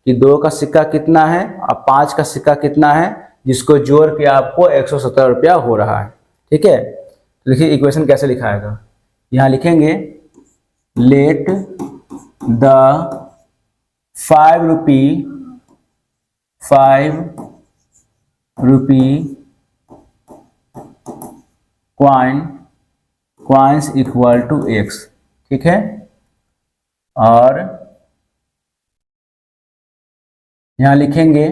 कि 2 का सिक्का कितना है और 5 का सिक्का कितना है, जिसको जोड़ के आपको 117 रुपया हो रहा है। ठीक है, तो देखिए इक्वेशन कैसे लिखाएगा, यहाँ लिखेंगे let the 5 rupee coins equal to x। ठीक है, और यहाँ लिखेंगे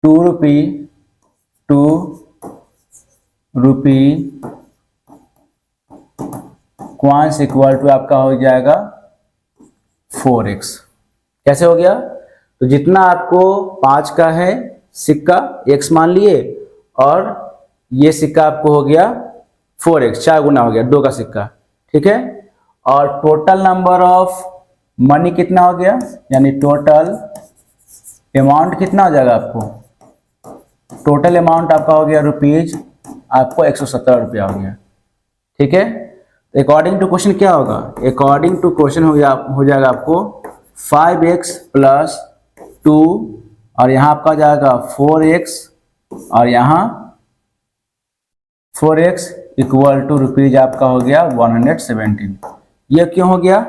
2 रुपी क्वाइंस इक्वल टू आपका हो जाएगा 4x। कैसे हो गया? तो जितना आपको 5 का है सिक्का x मान लिए, और ये सिक्का आपको हो गया 4x, 4 गुना हो गया 2 का सिक्का। ठीक है, और टोटल नंबर ऑफ मनी कितना हो गया, यानी टोटल अमाउंट कितना हो जाएगा आपको? टोटल अमाउंट आपका हो गया रुपीज आपको 117 रुपया हो गया। ठीक है, तो अकॉर्डिंग टू क्वेश्चन क्या होगा? अकॉर्डिंग टू क्वेश्चन हो जाएगा आपको 5x प्लस 2, और यहाँ आपका हो जाएगा 4x, और यहाँ 4x इक्वल टू रुपीज आपका हो गया 117। ये क्यों हो गया?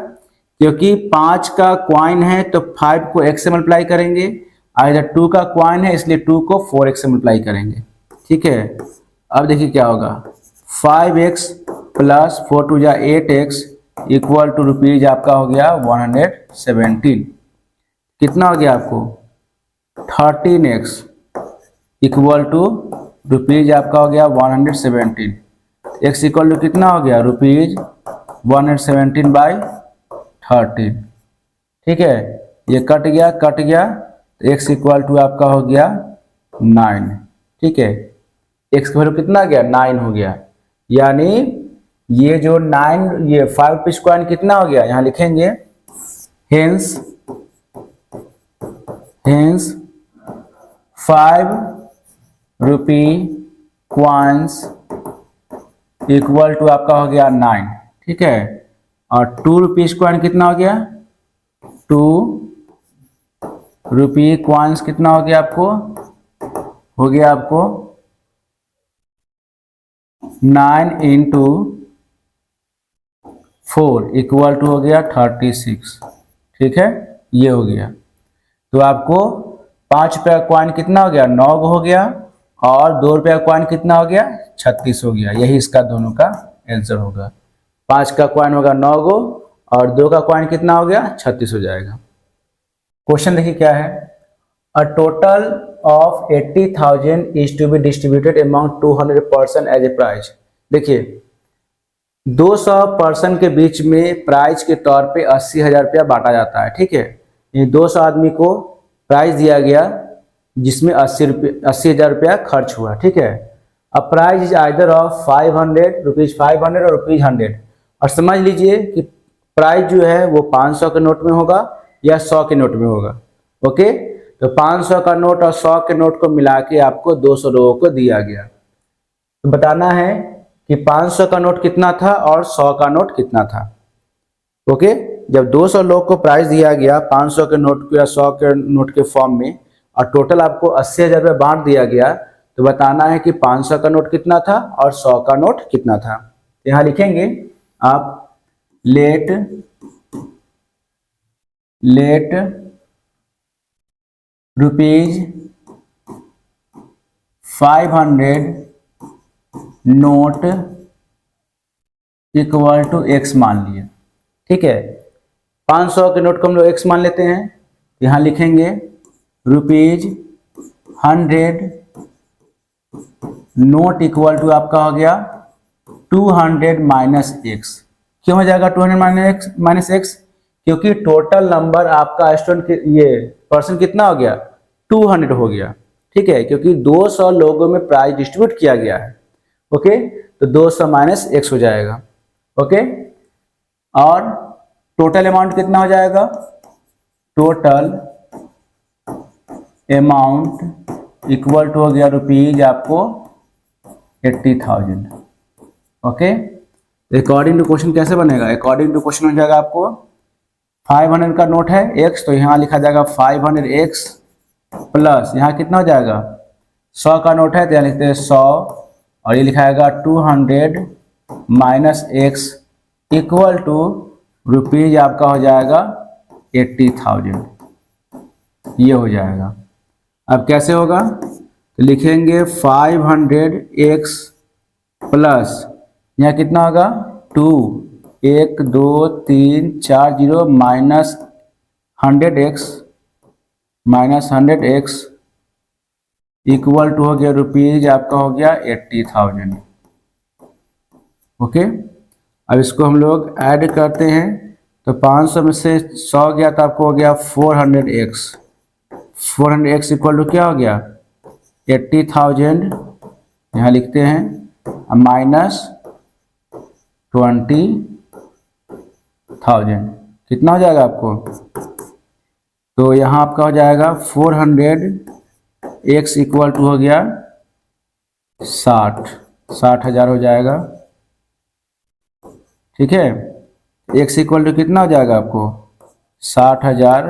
क्योंकि 5 का क्वाइन है तो 5 को x से मल्टीप्लाई करेंगे, और इधर 2 का क्वाइन है इसलिए 2 को 4x से मल्टीप्लाई करेंगे। ठीक है, अब देखिए क्या होगा, 5x प्लस 4 2 जा 8x इक्वल टू रुपीज आपका हो गया 117। कितना हो गया आपको? 13x इक्वल टू रुपीज आपका हो गया 117। x इक्वल टू कितना हो गया? Rupees 117 by 13। ठीक है, ये कट गया, तो x इक्वल टू आपका हो गया 9। ठीक है, x का वैल्यू कितना गया? 9 हो गया। यानी ये जो 9, ये 5 रुपीज कॉइन कितना हो गया? यहाँ लिखेंगे hence 5 rupee coins equal to आपका हो गया 9। ठीक है, और 2 रुपीज कॉइन कितना हो गया? 2 रुपी क्वाइंस कितना हो गया आपको? हो गया आपको 9 इंटू 4 इक्वल टू हो गया 36। ठीक है, ये हो गया। तो आपको 5 रुपया कॉइन कितना हो गया? 9 हो गया, और 2 रुपया कॉइन कितना हो गया? 36 हो गया। यही इसका दोनों का आंसर होगा। 5 का कॉइन होगा 9 गो, और 2 का कॉइन कितना हो गया? 36 हो जाएगा। क्वेश्चन देखिए क्या है, a total of 80,000 is to be distributed among 200 person as a prize. देखिए 200 पर्सन के बीच में प्राइज के तौर पे 80,000 रुपया बांटा जाता है। ठीक है, ये 200 आदमी को प्राइज दिया गया जिसमें 80,000 रुपया खर्च हुआ। ठीक है, अब prize is either of 500 rupees 500 और रुपीज 100। और समझ लीजिए कि प्राइज जो है वो 500 के नोट में होगा या 100 के नोट में होगा। ओके, तो 500 का नोट और 100 के नोट को मिला के आपको 200 लोगों को दिया गया। तो बताना है कि 500 का नोट कितना था और 100 का नोट कितना था। ओके, जब 200 लोग को प्राइज दिया गया 500 के नोट को या 100 के नोट के फॉर्म में और टोटल आपको 80,000 रुपये बांट दिया गया, तो बताना है कि 500 का नोट कितना था और 100 का नोट कितना था। यहाँ लिखेंगे आप let rupees 500 note equal to x मान लिए। ठीक है, 500 के नोट को हम लोग एक्स मान लेते हैं। यहाँ लिखेंगे रुपीज 100 नोट इक्वल टू आपका हो गया 200 माइनस एक्स। क्यों हो जाएगा 200 माइनस एक्स? क्योंकि टोटल नंबर आपका स्टूडेंट ये पर्सन कितना हो गया 200 हो गया। ठीक है, क्योंकि 200 लोगों में प्राइज डिस्ट्रीब्यूट किया गया है। ओके, तो 200 माइनस एक्स हो जाएगा। ओके, और टोटल अमाउंट कितना हो जाएगा? टोटल अमाउंट इक्वल टू हो गया रुपीज आपको 80,000। ओके, अकॉर्डिंग टू क्वेश्चन कैसे बनेगा? अकॉर्डिंग टू क्वेश्चन हो जाएगा आपको 500 का नोट है एक्स, तो यहाँ लिखा जाएगा 500x प्लस यहाँ कितना हो जाएगा 100 का नोट है तो यहाँ लिखते हैं 100 और ये लिखा जाएगा 200 minus x equal to rupees आपका हो जाएगा 80,000। ये हो जाएगा। अब कैसे होगा? तो लिखेंगे 500x प्लस यहाँ कितना होगा 2 1 2 3 4 0 माइनस 100x इक्वल टू हो गया रुपीज आपका हो गया 80,000। ओके, अब इसको हम लोग ऐड करते हैं तो 500 में से 100 गया तो आपको हो गया 400x इक्वल टू क्या हो गया 80,000। यहाँ लिखते हैं माइनस 20,000 कितना हो जाएगा आपको? तो यहाँ आपका हो जाएगा 400x इक्वल टू हो गया 60,000 हो जाएगा। ठीक है, x इक्वल टू कितना हो जाएगा आपको 60,000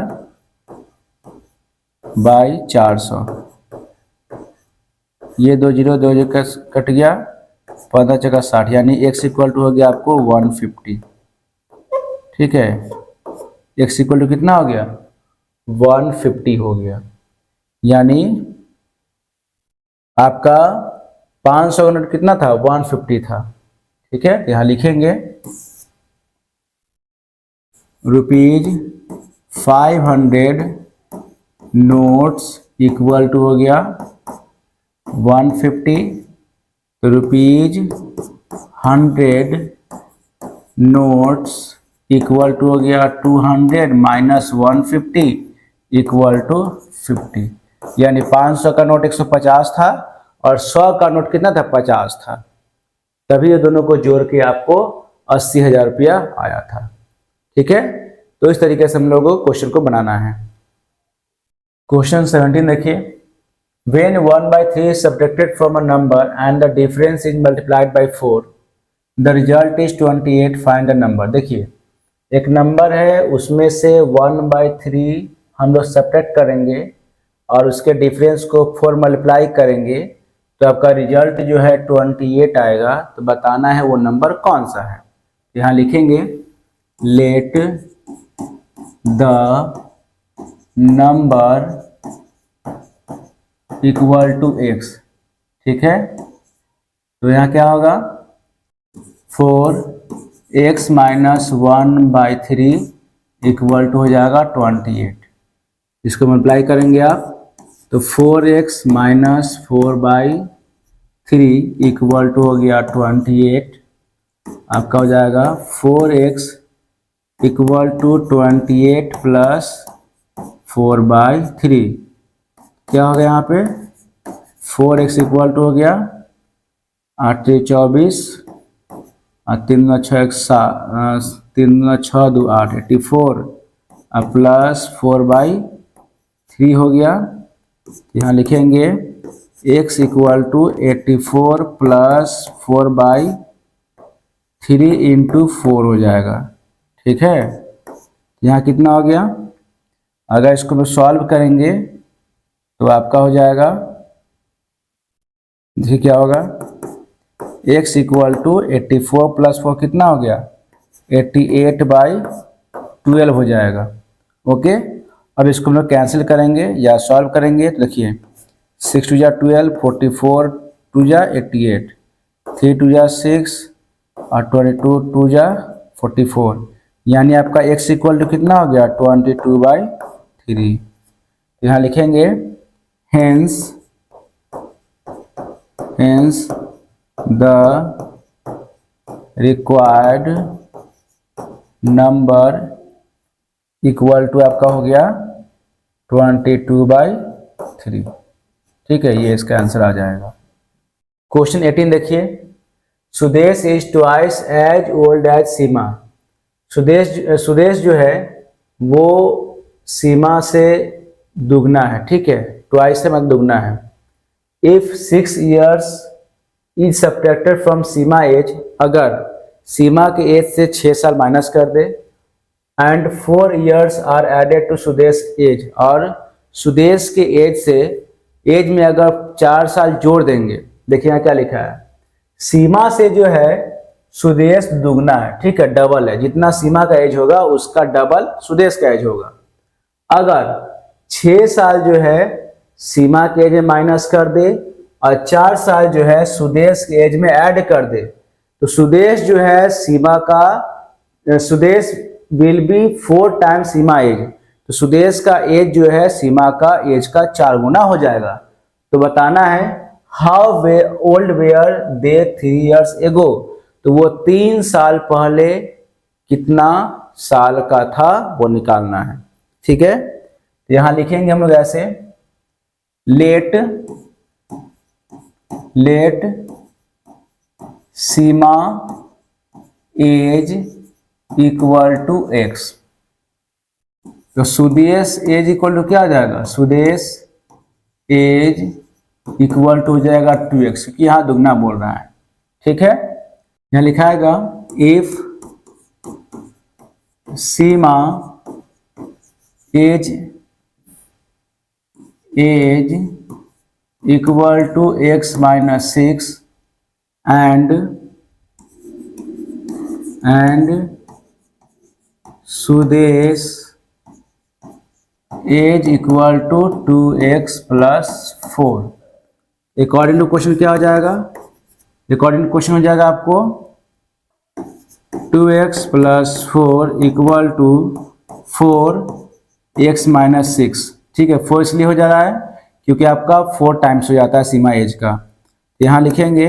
बाई 400। ये 2 0 2 0 कट गया 15 चौका 60 यानी x इक्वल टू हो गया आपको 150। ठीक है, x इक्वल टू कितना हो गया 150 हो गया। यानी आपका 500 का नोट कितना था 150 था। ठीक है, यहाँ लिखेंगे रुपीज 500 नोट्स इक्वल टू हो गया 150। तो रुपीज 100 नोट्स इक्वल टू हो गया 200 माइनस 150 इक्वल टू 50। यानी 500 का नोट 150 था और 100 का नोट कितना था 50 था, तभी ये दोनों को जोड़ के आपको 80,000 रुपया आया था। ठीक है, तो इस तरीके से हम लोगों को क्वेश्चन को बनाना है। क्वेश्चन 17 देखिए, when 1/3 is subtracted from a number and the difference is multiplied by 4, the result is 28, find the number। देखिए एक नंबर है उसमें से 1/3 हम लोग सब्ट्रैक्ट करेंगे और उसके डिफरेंस को 4 मल्टीप्लाई करेंगे तो आपका रिजल्ट जो है 28 आएगा। तो बताना है वो नंबर कौन सा है। यहाँ लिखेंगे let the number equal to x. ठीक है, तो यहाँ क्या होगा 4x माइनस 1/3 इक्वल टू हो जाएगा 28। इसको मल्टीप्लाई करेंगे आप तो 4x माइनस 4/3 इक्वल टू हो गया 28 आपका हो जाएगा 4x इक्वल टू 28 प्लस 4/3। क्या हो गया यहाँ पे 4x इक्वल टू हो गया 8 3 24 और 3 6 3 6 2 8 84 और प्लस 4/3 हो गया। यहाँ लिखेंगे x equal to 84 plus 4/3 into 4 हो जाएगा। ठीक है, यहाँ कितना हो गया, अगर इसको सॉल्व करेंगे तो आपका हो जाएगा, देखिए क्या होगा, x इक्वल टू 84 प्लस 4 कितना हो गया 88/12 हो जाएगा। ओके, अब इसको हम लोग कैंसिल करेंगे या सॉल्व करेंगे तो देखिए 6 2 12, 44 2 88, 3 2 6 और 22 2 44, यानी आपका x इक्वल टू कितना हो गया 22/3। यहाँ लिखेंगे hence the required number equal to आपका हो गया 22/3। ठीक है, ये इसका आंसर आ जाएगा। क्वेश्चन 18 देखिए, Sudesh is twice as old as Seema. Sudesh जो है वो सीमा से दुगना है। ठीक है, ट्वाइस से मतलब दुगना है। If 6 years is subtracted from Seema age, अगर सीमा के एज से 6 साल माइनस कर दे, and 4 years are added to Sudesh age, और सुदेश के एज से एज में अगर 4 साल जोड़ देंगे। देखिए यहाँ क्या लिखा है, सीमा से जो है सुदेश दुगना है। ठीक है, डबल है, जितना सीमा का एज होगा उसका डबल सुदेश का एज होगा। अगर 6 साल जो है सीमा के एज में माइनस कर दे और 4 साल जो है सुदेश के एज में ऐड कर दे, तो सुदेश जो है सीमा का, Sudesh will be 4 times Seema age, तो सुदेश का एज जो है सीमा का एज का 4 गुना हो जाएगा। तो बताना है how way old were they 3 years एगो, तो वो 3 साल पहले कितना साल का था वो निकालना है। ठीक है, यहां लिखेंगे हम लोग ऐसे, let Seema age equal to x, तो सुदेश एज इक्वल टू क्या आ जाएगा, सुदेश एज इक्वल टू हो जाएगा 2x, क्योंकि यहाँ दुगना बोल रहा है। ठीक है, यहाँ लिखाएगा if Seema age equal to x minus 6 and Sudesh age equal to 2x plus 4, according to question क्या हो जाएगा, अकॉर्डिंग टू क्वेश्चन हो जाएगा आपको 2x plus 4 equal to 4x minus 6। ठीक है, 4 इसलिए हो जा रहा है क्योंकि आपका 4 टाइम्स हो जाता है सीमा एज का। यहाँ लिखेंगे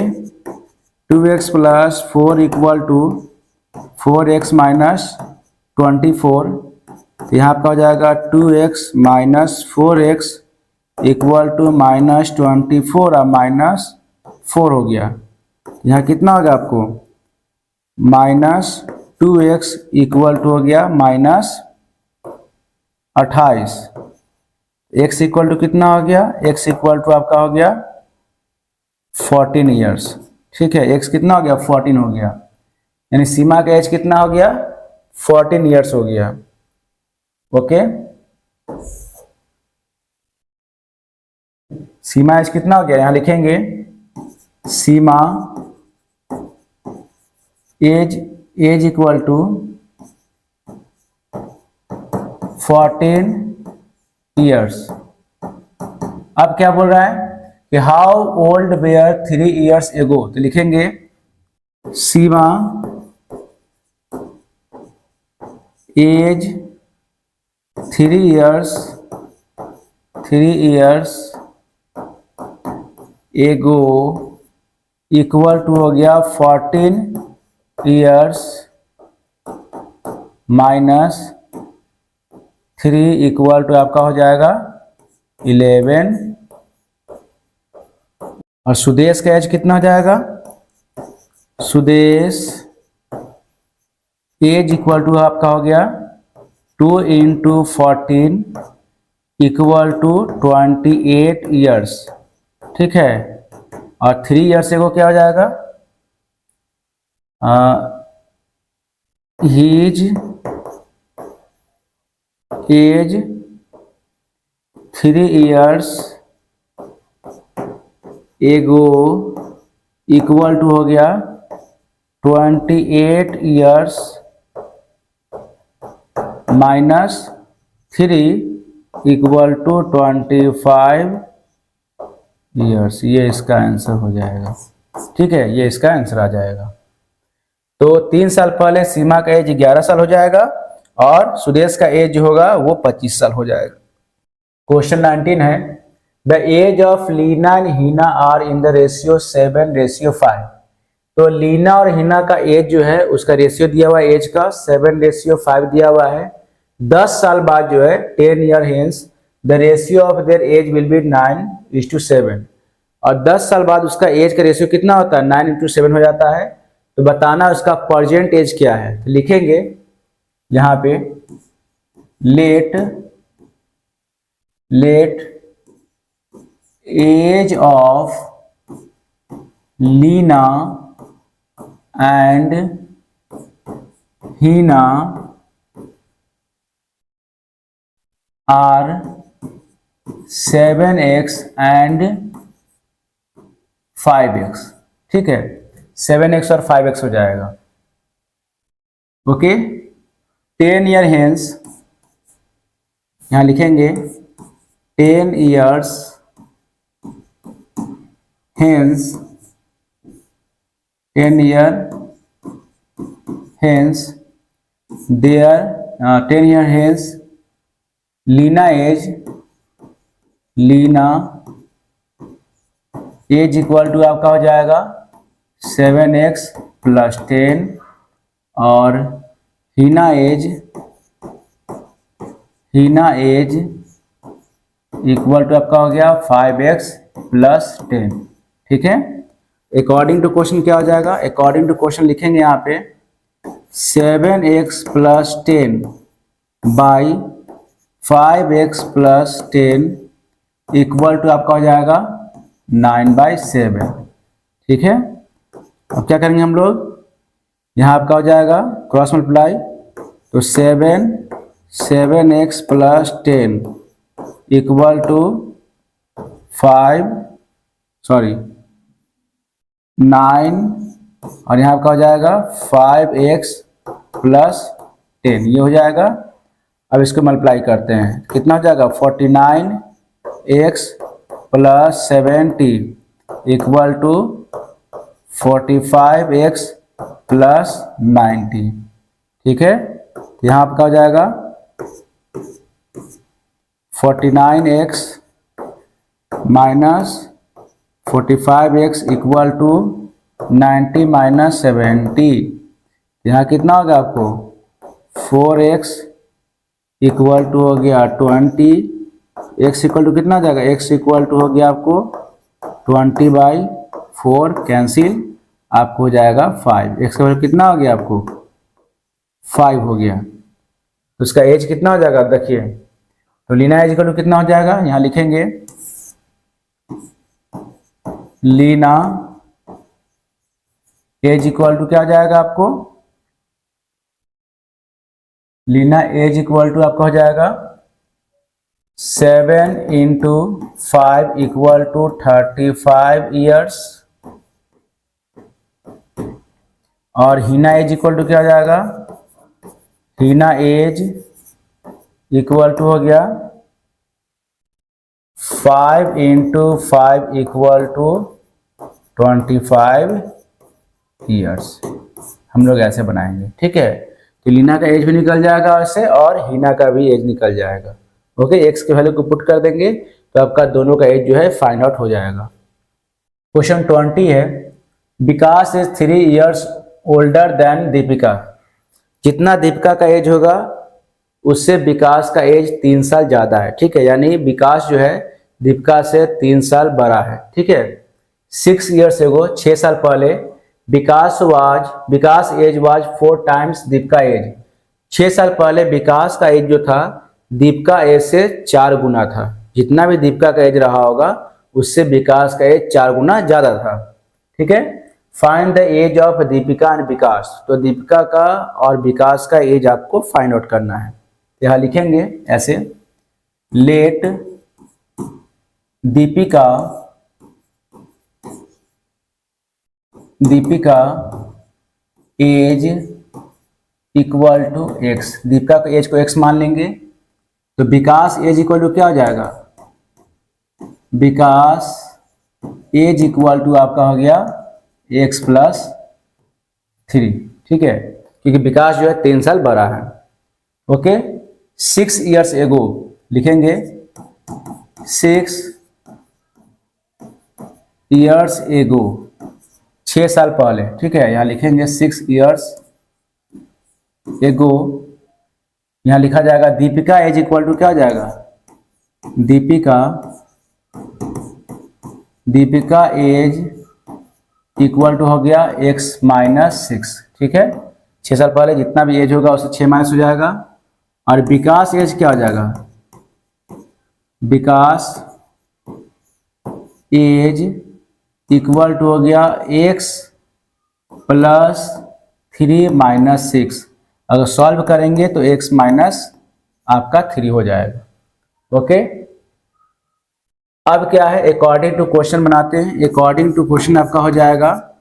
2x plus 4 equal to 4x minus 24, तो यहाँ आपका हो जाएगा 2x minus 4x equal to minus 24 और माइनस 4 हो गया। यहाँ कितना हो गया आपको माइनस 2x इक्वल टू हो गया माइनस 28, x इक्वल टू कितना हो गया, x इक्वल टू आपका हो गया 14 ईयर्स। ठीक है, x कितना हो गया 14 हो गया, यानी सीमा का एज कितना हो गया 14 ईयर्स हो गया। ओके, सीमा एज कितना हो गया, यहां लिखेंगे सीमा एज इक्वल टू 14 ईयर्स। अब क्या बोल रहा है कि हाउ ओल्ड वेयर 3 years एगो, तो लिखेंगे सीमा एज 3 years एगो इक्वल टू हो गया 14 ईयर्स माइनस 3 इक्वल टू आपका हो जाएगा 11। और सुदेश का एज कितना हो जाएगा? सुदेश एज इक्वल टू आपका हो गया 2 × 14 इक्वल टू 28 ईयर्स, ठीक है। और 3 ईयर्स को क्या हो जाएगा? His age 3 years ago equal to हो गया 28 years minus 3 equal to 25 years. ये इसका आंसर हो जाएगा, ठीक है, ये इसका आंसर आ जाएगा। तो 3 साल पहले सीमा का एज 11 साल हो जाएगा और सुदेश का एज जो होगा वो 25 साल हो जाएगा। क्वेश्चन 19 है, the age of Leena and Heena are in the ratio 7:5। तो लीना और हीना का एज जो है उसका रेशियो दिया हुआ है, एज का 7:5 दिया हुआ है। 10 साल बाद जो है 10 year hence the ratio of their age will be 9:7। और 10 साल बाद उसका एज का रेशियो कितना होता है? 9:7 हो जाता है। तो बताना उसका प्रेजेंट एज क्या है। तो लिखेंगे यहाँ पे let age of Leena and Heena are 7x and 5x, ठीक है, 7x और 5x हो जाएगा। ओके, 10 ईयर हेंस यहां लिखेंगे 10 years hence 10 year hence their 10 year hence Leena age equal to आपका हो जाएगा 7x + 10 और हीना एज इक्वल टू आपका हो गया 5x + 10, ठीक है। अकॉर्डिंग टू क्वेश्चन क्या हो जाएगा? अकॉर्डिंग टू क्वेश्चन लिखेंगे यहाँ पे 7x + 10 by 5x + 10 equal to आपका हो जाएगा 9/7, ठीक है। अब क्या करेंगे हम लोग? यहाँ आपका हो जाएगा क्रॉस मल्टीप्लाई, तो 7x + 10 इक्वल टू 9 और यहाँ आपका हो जाएगा 5x + 10, ये हो जाएगा। अब इसको मल्टीप्लाई करते हैं, कितना हो जाएगा? 49x + 70 इक्वल टू 45x + 90, ठीक है। यहाँ आपका हो जाएगा 49x - 45x इक्वल टू 90 - 70। यहाँ कितना होगा आपको? 4x इक्वल टू हो गया 20, x इक्वल टू कितना हो जाएगा? x इक्वल टू हो गया आपको 20/4, कैंसिल, आपको हो जाएगा 5। x का वैल्यू कितना हो गया आपको? 5 हो गया। तो उसका एज कितना हो जाएगा? देखिए, तो लीना एज इक्वल टू कितना हो जाएगा? यहाँ लिखेंगे लीना एज इक्वल टू क्या हो जाएगा आपको? लीना एज इक्वल टू आपका हो जाएगा 7 × 5 इक्वल टू 35 ईयर्स और हीना एज इक्वल टू क्या हो जाएगा? हीना एज इक्वल टू हो गया 5 × 5 इक्वल टू 25 ईयर्स। हम लोग ऐसे बनाएंगे, ठीक है। तो लीना का एज भी निकल जाएगा ऐसे और हीना का भी एज निकल जाएगा। ओके, एक्स के वैल्यू को पुट कर देंगे तो आपका दोनों का एज जो है फाइंड आउट हो जाएगा। क्वेश्चन 20 है, Vikas is 3 years older than Deepika, जितना दीपिका का एज होगा उससे विकास का एज 3 साल ज़्यादा है, ठीक है। यानी विकास जो है दीपिका से 3 साल बड़ा है, ठीक है। 6 years एगो, 6 साल पहले Vikas age was 4 times Deepika age. 6 साल पहले विकास का एज जो था दीपिका एज से 4 गुना था। जितना भी दीपिका का एज रहा होगा उससे विकास का एज 4 गुना ज़्यादा था, ठीक है। Find the age of Deepika and Vikas, तो दीपिका का और विकास का एज आपको फाइंड आउट करना है। यहाँ लिखेंगे ऐसे, let Deepika age equal to x, Deepika का एज को एक्स मान लेंगे तो विकास एज इक्वल टू क्या हो जाएगा, विकास एज इक्वल टू आपका हो गया एक्स प्लस 3, ठीक है, क्योंकि विकास जो है 3 साल बड़ा है। ओके, 6 years एगो लिखेंगे, 6 years एगो, 6 साल पहले, ठीक है। यहाँ लिखेंगे 6 years एगो, यहाँ लिखा जाएगा दीपिका एज इक्वल टू क्या हो जाएगा, दीपिका एज इक्वल टू हो गया x माइनस 6, ठीक है। 6 साल पहले जितना भी एज होगा उससे 6 माइनस हो जाएगा। और विकास एज क्या हो जाएगा, विकास एज इक्वल टू हो गया x प्लस 3 माइनस 6। अगर सॉल्व करेंगे तो x माइनस आपका 3 हो जाएगा। ओके, अब क्या है, अकॉर्डिंग टू क्वेश्चन बनाते हैं। अकॉर्डिंग टू क्वेश्चन आपका हो जाएगा,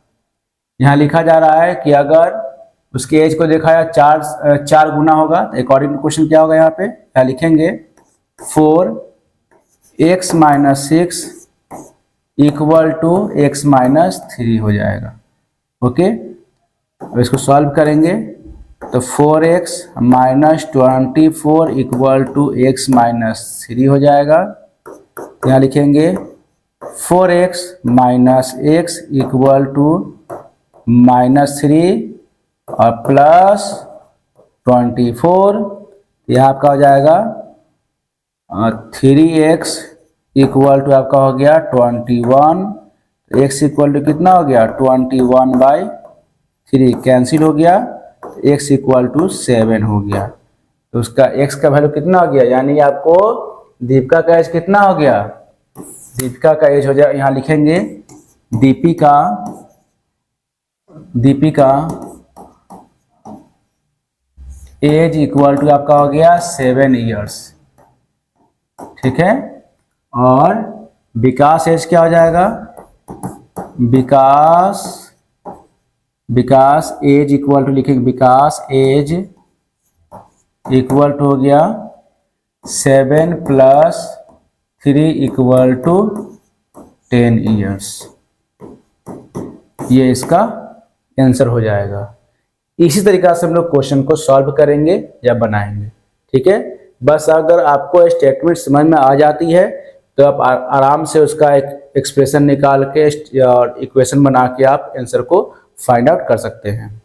यहाँ लिखा जा रहा है कि अगर उसके एज को देखा जाए 4 गुना होगा तो अकॉर्डिंग टू क्वेश्चन क्या होगा, यहाँ लिखेंगे 4x minus 6 equal to x minus 3 हो जाएगा। ओके, अब इसको सॉल्व करेंगे तो 4x minus 24 equal to x minus 3 हो जाएगा। यहाँ लिखेंगे 4x minus x equal to minus 3 और प्लस 24, यह आपका हो जाएगा 3x इक्वल टू आपका हो गया 21, x इक्वल टू कितना हो गया 21/3, कैंसिल हो गया, x इक्वल टू 7 हो गया। तो उसका x का वैल्यू कितना हो गया, यानी आपको दीपिका का एज कितना हो गया, दीपिका का एज हो जाए, यहाँ लिखेंगे दीपिका एज इक्वल टू आपका हो गया 7 years, ठीक है। और विकास एज क्या हो जाएगा, विकास एज इक्वल टू लिखेंगे, विकास एज इक्वल टू हो गया 7 प्लस 3 इक्वल टू 10 years। ये इसका आंसर हो जाएगा। इसी तरीका से हम लोग क्वेश्चन को सॉल्व करेंगे या बनाएंगे, ठीक है। बस अगर आपको स्टेटमेंट समझ में आ जाती है तो आप आराम से उसका एक एक्सप्रेशन निकाल के और इक्वेशन बना के आप आंसर को फाइंड आउट कर सकते हैं।